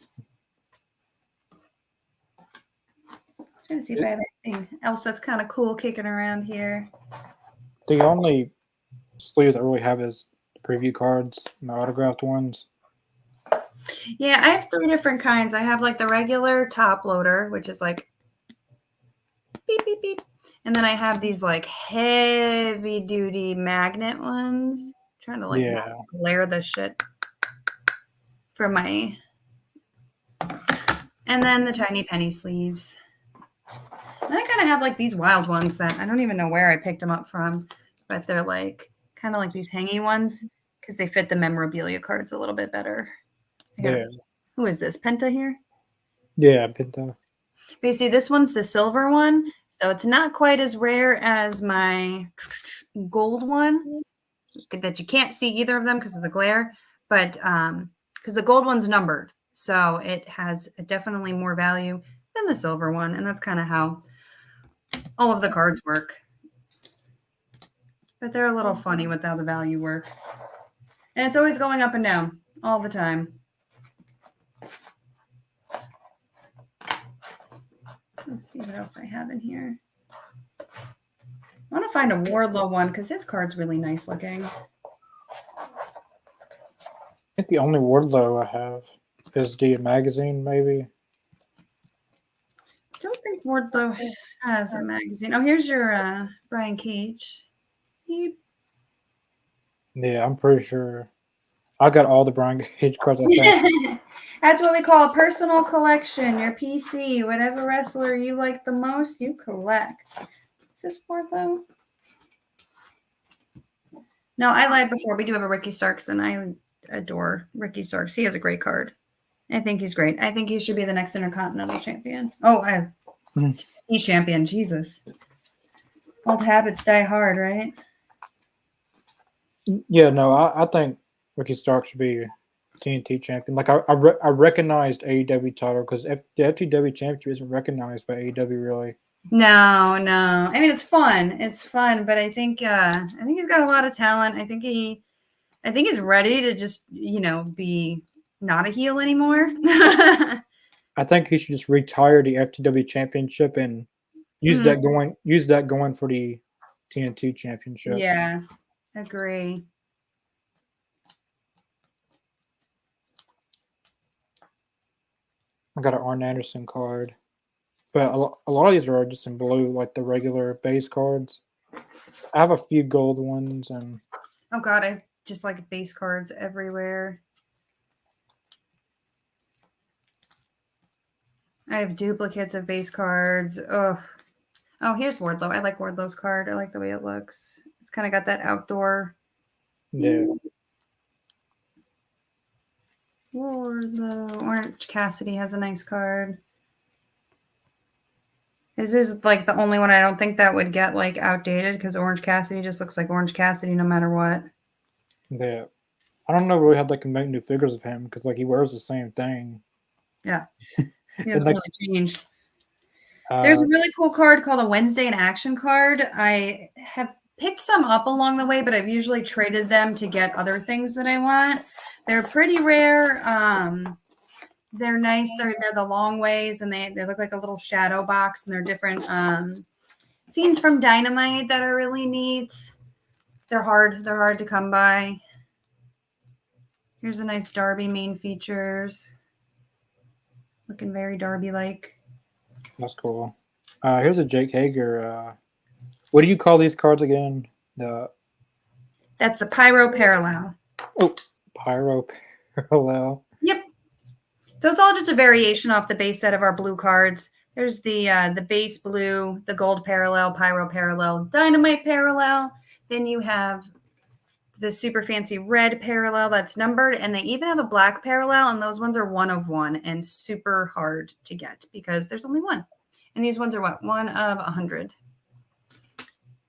Trying to see if I have anything else that's kind of cool kicking around here. The only sleeves that really have is preview cards and the autographed ones. Yeah, I have 3 different kinds. I have like the regular top loader, which is like beep, beep, beep. And then I have these like heavy duty magnet ones. I'm trying to like glare this shit for my, and then the tiny penny sleeves. And I kind of have like these wild ones that I don't even know where I picked them up from, but they're like kind of like these hangy ones because they fit the memorabilia cards a little bit better. Yeah. Who is this? Penta here? Yeah, Pinta. But you see, this one's the silver one, so it's not quite as rare as my gold one that you can't see either of them because of the glare, but because the gold one's numbered, so it has definitely more value than the silver one, and that's kind of how all of the cards work. But they're a little funny with how the value works, and it's always going up and down all the time. Let's see what else I have in here. I want to find a Wardlow one because his card's really nice looking. I think the only Wardlow I have is the magazine, maybe. I don't think Wardlow has a magazine. Oh, here's your Brian Cage. Yeah, I'm pretty sure. I got all the Brian Cage cards, I think. That's what we call a personal collection. Your PC, whatever wrestler you like the most, you collect. Is this Wardlow? No, I lied before. We do have a Ricky Starks, and I adore Ricky Starks. He has a great card. I think he's great. I think he should be the next Intercontinental Champion. Oh, he champion. Jesus. Old habits die hard, right? Yeah, no, I think Ricky Stark should be TNT champion. Like I recognized AEW title because the FTW championship isn't recognized by AEW really. No. I mean, it's fun. It's fun, but I think he's got a lot of talent. I think he's ready to just be not a heel anymore. I think he should just retire the FTW championship and use that going for the TNT championship. Yeah, agree. I got an Arn Anderson card, but a lot of these are just in blue, like the regular base cards. I have a few gold ones, and oh god, I just like base cards everywhere. I have duplicates of base cards. Oh, here's Wardlow. I like Wardlow's card. I like the way it looks. It's kind of got that outdoor. yeah. Wardlow. Orange Cassidy has a nice card. This is like the only one I don't think that would get like outdated because Orange Cassidy just looks like Orange Cassidy no matter what. Yeah. I don't know really how they can make new figures of him because like he wears the same thing. Yeah. He hasn't really changed. Uh, There's a really cool card called a Wednesday in Action card. I have picked some up along the way, but I've usually traded them to get other things that I want. They're pretty rare. They're nice. They're the long ways, and they look like a little shadow box, and they're different scenes from Dynamite that are really neat. They're hard to come by. Here's a nice Darby main features. Looking very Darby-like. That's cool. Here's a Jake Hager. What do you call these cards again? That's the Pyro Parallel. Oh, Pyro Parallel. Yep. So it's all just a variation off the base set of our blue cards. There's the base blue, the gold parallel, Pyro Parallel, Dynamite Parallel. Then you have the super fancy red parallel that's numbered, and they even have a black parallel, and those ones are 1 of 1 and super hard to get because there's only one. And these ones are what? 1 of 100.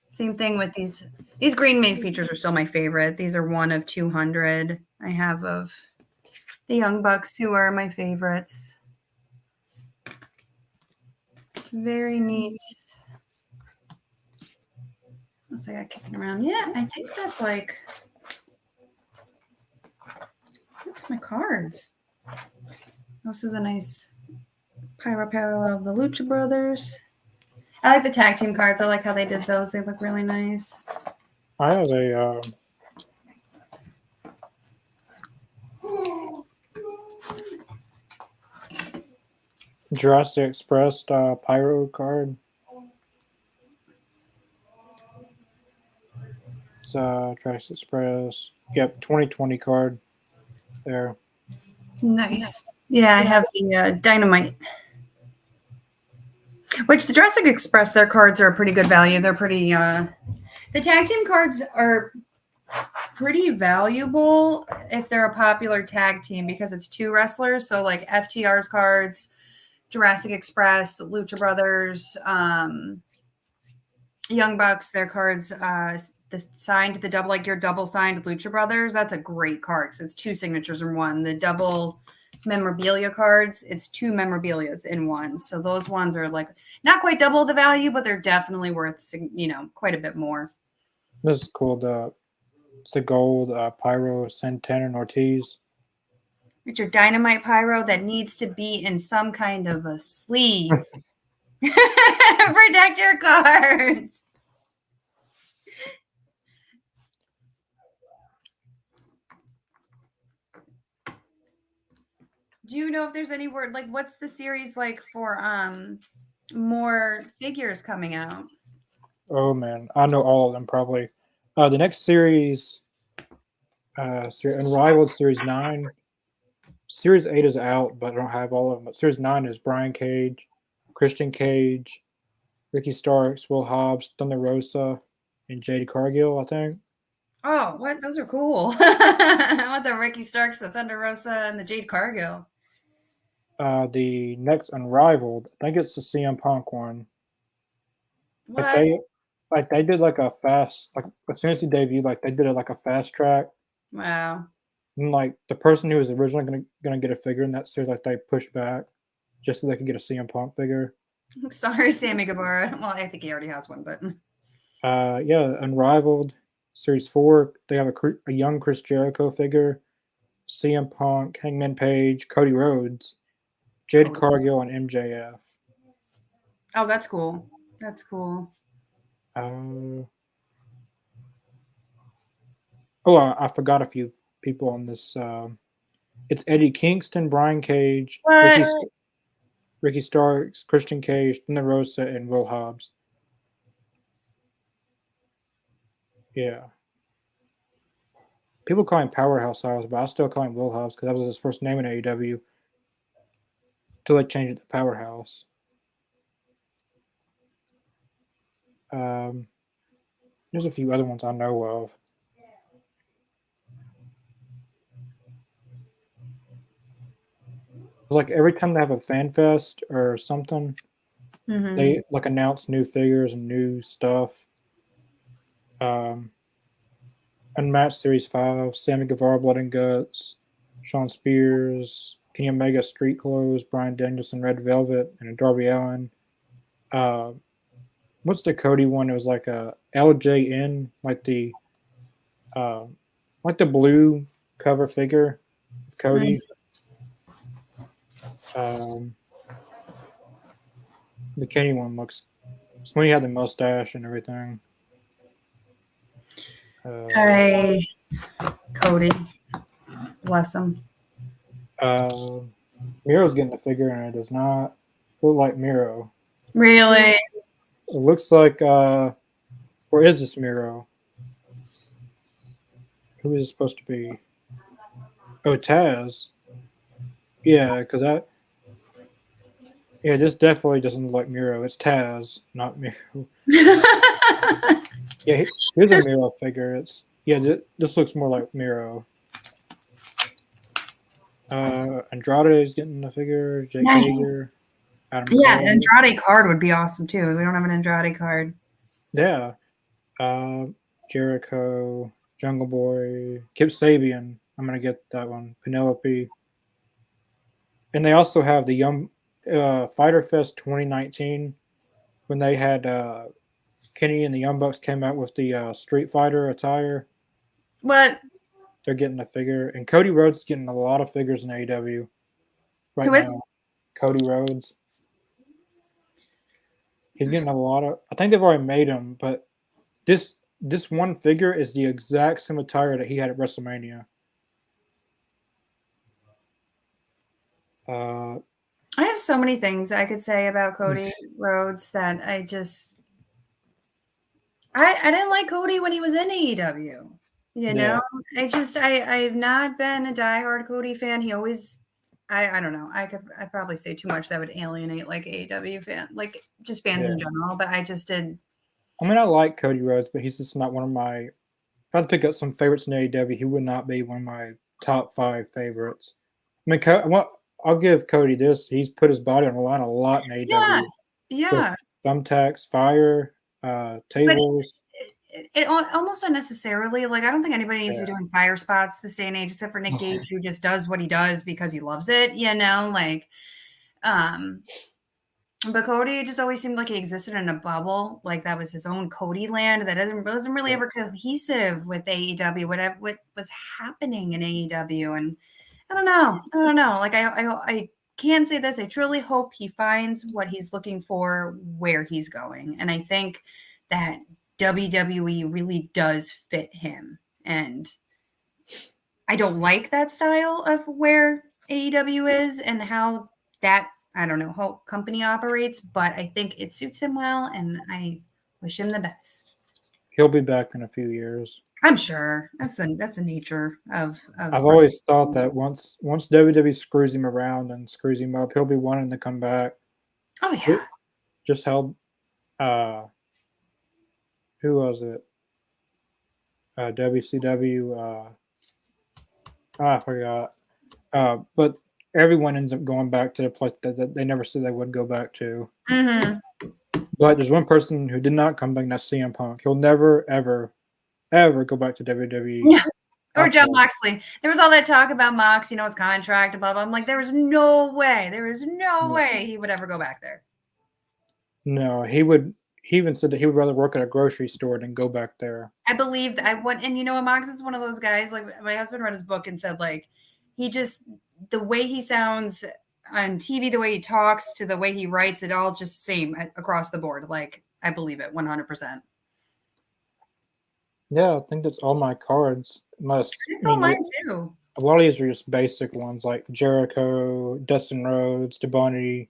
Same thing with these. These green main features are still my favorite. These are 1 of 200. I have of the Young Bucks, who are my favorites. Very neat. What's I got kicking around? Yeah, I think that's like. That's my cards. This is a nice Pyro Parallel of the Lucha Brothers. I like the tag team cards. I like how they did those. They look really nice. I have a Jurassic Express Pyro card. It's Jurassic Express. Yep, 2020 card there. Nice. Yeah, I have the Dynamite. Which the Jurassic Express, their cards are a pretty good value. They're pretty the tag team cards are pretty valuable if they're a popular tag team because it's 2 wrestlers. So like FTR's cards, Jurassic Express, Lucha Brothers, Young Bucks, their cards, the double, like your double signed Lucha Brothers. That's a great card because it's 2 signatures in one. The double memorabilia cards, it's 2 memorabilias in one. So those ones are like not quite double the value, but they're definitely worth, quite a bit more. This is cool. It's the gold Pyro, Santana, and Ortiz. It's your Dynamite Pyro that needs to be in some kind of a sleeve. Protect your cards. Do you know if there's any word, like what's the series like for more figures coming out? Oh man, I know all of them probably. The next series, Unrivaled Series 9. Series 8 is out, but I don't have all of them. But Series 9 is Brian Cage, Christian Cage, Ricky Starks, Will Hobbs, Thunder Rosa, and Jade Cargill, I think. Oh, what? Those are cool. I want the Ricky Starks, the Thunder Rosa, and the Jade Cargill. The next Unrivaled, I think it's the CM Punk one. What? Like they did like a fast, like as soon as he debuted, like they did it like a fast track. Wow. And like the person who was originally gonna get a figure in that series, like they pushed back just so they could get a CM Punk figure. Sorry, Sammy Guevara. Well, I think he already has one, but Yeah, Unrivaled Series 4, they have a young Chris Jericho figure, CM Punk, Hangman Page, Cody Rhodes, Jade Cargill, and MJF. Oh, that's cool. That's cool. I forgot a few people on this. It's Eddie Kingston, Brian Cage, Ricky Starks, Christian Cage, Thunder Rosa, and Will Hobbs. Yeah. People call him Powerhouse Hobbs, but I still call him Will Hobbs because that was his first name in AEW. Till they changed it to Powerhouse. There's a few other ones I know of. It's like every time they have a fan fest or something, they like announce new figures and new stuff. Unmatched Series 5, Sammy Guevara, Blood and Guts, Shawn Spears, Kenny Omega, Street Clothes, Bryan Danielson, Red Velvet, and Darby Allen. What's the Cody one? It was like a LJN, like the blue cover figure of Cody. The Kenny one looks. It's when he had the mustache and everything. Hey, Cody. Bless him. Miro's getting the figure, and it does not look like Miro. Really? It looks like. Or is this Miro? Who is it supposed to be? Oh, Taz. Yeah, because that. Yeah, this definitely doesn't look like Miro. It's Taz, not Miro. Yeah, here's a Miro figure. This looks more like Miro. Andrade is getting the figure. Jake Hager. Adam Yeah, Cole. an Andrade card would be awesome too. We don't have an Andrade card. Yeah. Jericho, Jungle Boy, Kip Sabian. I'm gonna get that one. Penelope. And they also have the Young Fighter Fest 2019 when they had Kenny and the Young Bucks came out with the Street Fighter attire. What? They're getting a figure, and Cody Rhodes is getting a lot of figures in AEW right Who is? now. Cody Rhodes. He's getting a lot of. I think they've already made him, but this one figure is the exact same attire that he had at WrestleMania. I have so many things I could say about Cody Rhodes that I didn't like Cody when he was in AEW. You know, I've not been a diehard Cody fan. He always I don't know. I'd probably say too much that would alienate like AEW fan, like just fans Yeah. in general. But I just did. I mean, I like Cody Rhodes, but he's just not one of my. If I had to pick up some favorites in AEW, he would not be one of my top 5 favorites. I mean, I'll give Cody this. He's put his body on the line a lot in Yeah, AEW with yeah. thumbtacks, fire, But tables. almost unnecessarily. Like I don't think anybody needs to Yeah. be doing fire spots this day and age, except for Nick Gage, who just does what he does because he loves it. Like, um. But Cody just always seemed like he existed in a bubble, like that was his own Cody land. That wasn't really ever cohesive with AEW. What was happening in AEW, and I don't know. Like I can say this. I truly hope he finds what he's looking for where he's going, and I think that WWE really does fit him. And I don't like that style of where AEW is and how that I don't know how company operates, but I think it suits him well, and I wish him the best. He'll be back in a few years. I'm sure that's the nature of. I've always thought that once WWE screws him around and screws him up, he'll be wanting to come back. Oh yeah. Just how who was it? WCW. I forgot. But everyone ends up going back to the place that they never said they would go back to. Mm-hmm. But there's one person who did not come back, and that's CM Punk. He'll never, ever, ever go back to WWE. Yeah. Or John Moxley. There was all that talk about Mox, his contract, blah, blah. I'm like, there was no way he would ever go back there. No, he would. He even said that he would rather work at a grocery store than go back there. I believe that I went, and Mox is one of those guys. Like my husband read his book and said, like, he just the way he sounds on TV, the way he talks, to the way he writes, it all just same across the board. Like I believe it 100%. Yeah, I think that's all my cards. Unless mine too. A lot of these are just basic ones like Jericho, Dustin Rhodes, Devontae,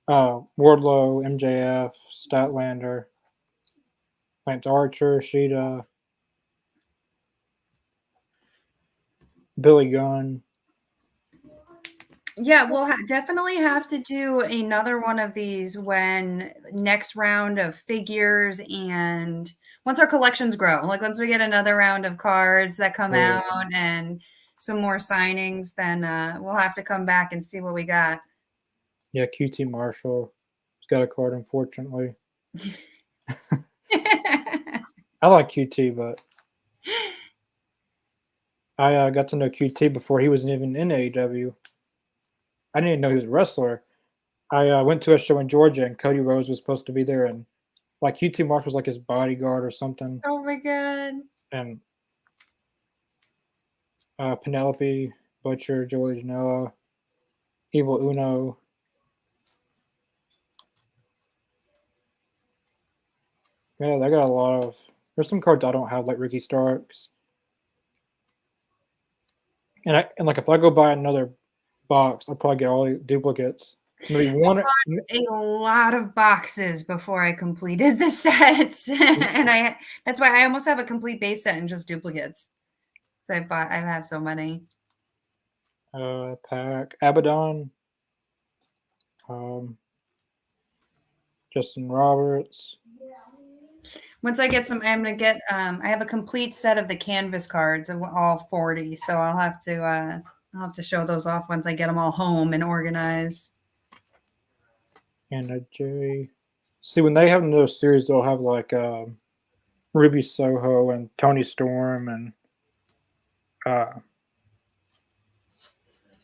Wardlow, MJF, Statlander, Lance Archer, Sheeta, Billy Gunn. Yeah, we'll definitely have to do another one of these when next round of figures and once our collections grow, like once we get another round of cards that come out and some more signings, then we'll have to come back and see what we got. Yeah, QT Marshall. He's got a card, unfortunately. I like QT, but I got to know QT before he was even in AEW. I didn't even know he was a wrestler. I went to a show in Georgia, and Cody Rhodes was supposed to be there, and like QT Marshall was like his bodyguard or something. Oh my god! And Penelope, Butcher, Joey Janella, Evil Uno. Yeah, they got a lot of. There's some cards I don't have, like Ricky Starks. And like if I go buy another box, I'll probably get all the duplicates. Maybe one. A lot of boxes before I completed the sets, and that's why I almost have a complete base set and just duplicates. So I have so many. Pack Abaddon. Justin Roberts. Once I get some, I'm gonna get. I have a complete set of the canvas cards of all 40, so I'll have to show those off once I get them all home and organized. And Jerry. See, when they have another series, they'll have like Ruby Soho and Tony Storm, and I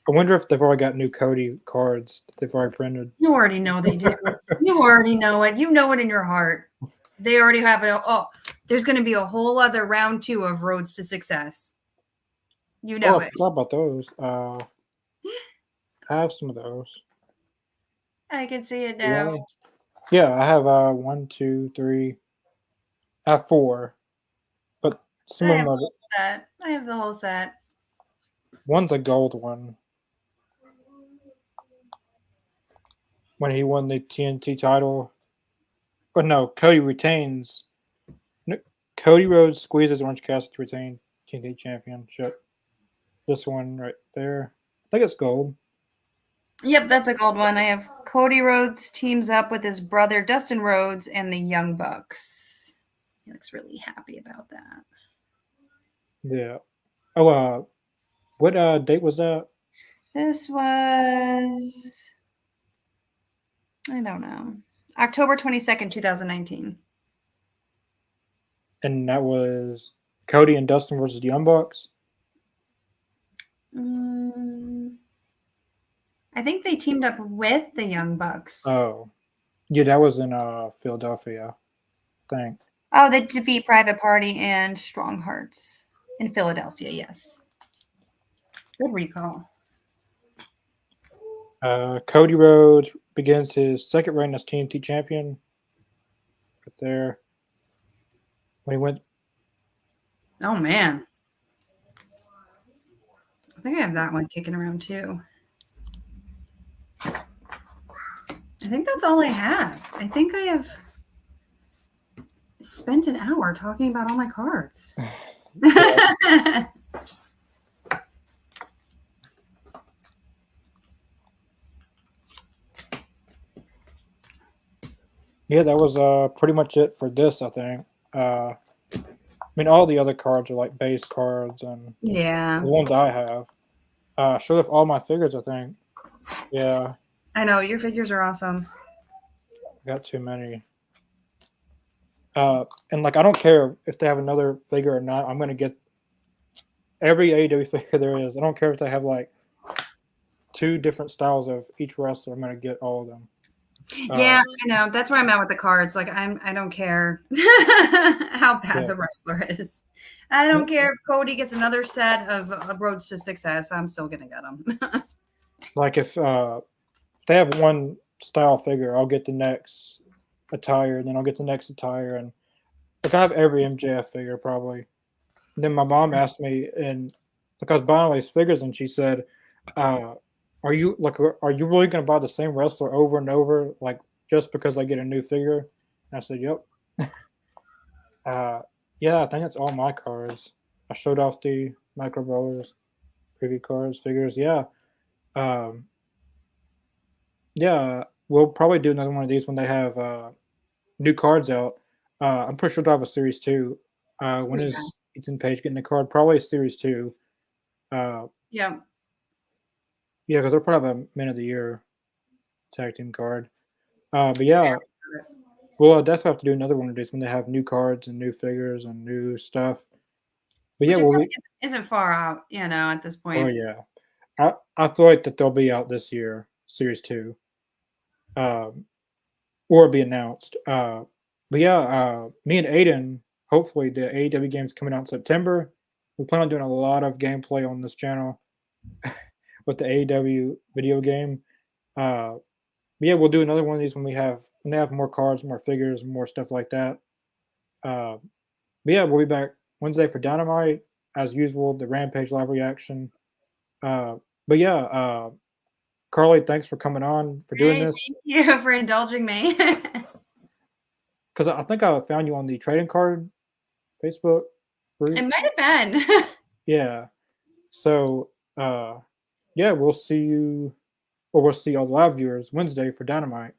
wonder if they've already got new Cody cards that they've already printed. You already know they do. You already know it. You know it in your heart. They already have it. Oh, there's going to be a whole other round 2 of Roads to Success. You know it. I forgot about those. I have some of those. I can see it now. Yeah, I have 1, 2, 3. I have 4, but some of them. I have the whole set. One's a gold one. When he won the TNT title. But no, Cody retains. Cody Rhodes squeezes Orange Cassidy to retain TNT championship. This one right there. I think it's gold. Yep, that's a gold one. I have Cody Rhodes teams up with his brother Dustin Rhodes and the Young Bucks. He looks really happy about that. Yeah. Oh, what date was that? This was, I don't know, October 22nd, 2019. And that was Cody and Dustin versus the Young Bucks. I think they teamed up with the Young Bucks. Oh, yeah, that was in Philadelphia, I think. Oh, they defeat Private Party and Strong Hearts in Philadelphia. Yes. Good recall. Cody Rhodes begins his second reign as TNT champion. Right there. When he went. Oh, man. I think I have that one kicking around too. I think that's all I have. I think I have spent an hour talking about all my cards. Yeah, that was pretty much it for this, I think. I mean, all the other cards are like base cards and Yeah. the ones I have. Showed off all my figures, I think. Yeah. I know, your figures are awesome. I got too many. And like, I don't care if they have another figure or not. I'm gonna get every AEW figure there is. I don't care if they have like 2 different styles of each wrestler. I'm gonna get all of them. Yeah, I know. That's where I'm at with the cards. Like I don't care how bad the wrestler is. I don't care if Cody gets another set of Roads to Success. I'm still gonna get them. Like if they have one style figure, I'll get the next attire, and then I'll get the next attire, and like I have every MJF figure probably. And then my mom asked me, and like I was buying all these figures, and she said, "Are you really going to buy the same wrestler over and over, like just because I get a new figure?" And I said, "Yep." Yeah, I think that's all my cards. I showed off the Micro Brawlers, preview cards, figures. Yeah, yeah. We'll probably do another one of these when they have new cards out. I'm pretty sure they'll have a series 2. When Yeah. is Ethan Page getting the card? Probably series 2. Yeah. Yeah, because they'll probably have a Man of the Year tag team card. But yeah, we'll definitely have to do another one of these when they have new cards and new figures and new stuff. But yeah, Which I well, feel like isn't far out, at this oh point. yeah, I feel like that they'll be out this year, series 2, or be announced. But yeah, me and Aiden, hopefully the AEW game's coming out in September. We plan on doing a lot of gameplay on this channel with the AEW video game. But yeah, we'll do another one of these when they have more cards, more figures, more stuff like that. Uh, but yeah, we'll be back Wednesday for Dynamite as usual. The Rampage live reaction. Uh, but yeah, Carly, thanks for coming on for doing Hey, this. thank you for indulging me. Because I think I found you on the trading card Facebook group. It might have been. Yeah. So yeah, we'll see you, or we'll see all the live viewers Wednesday for Dynamite.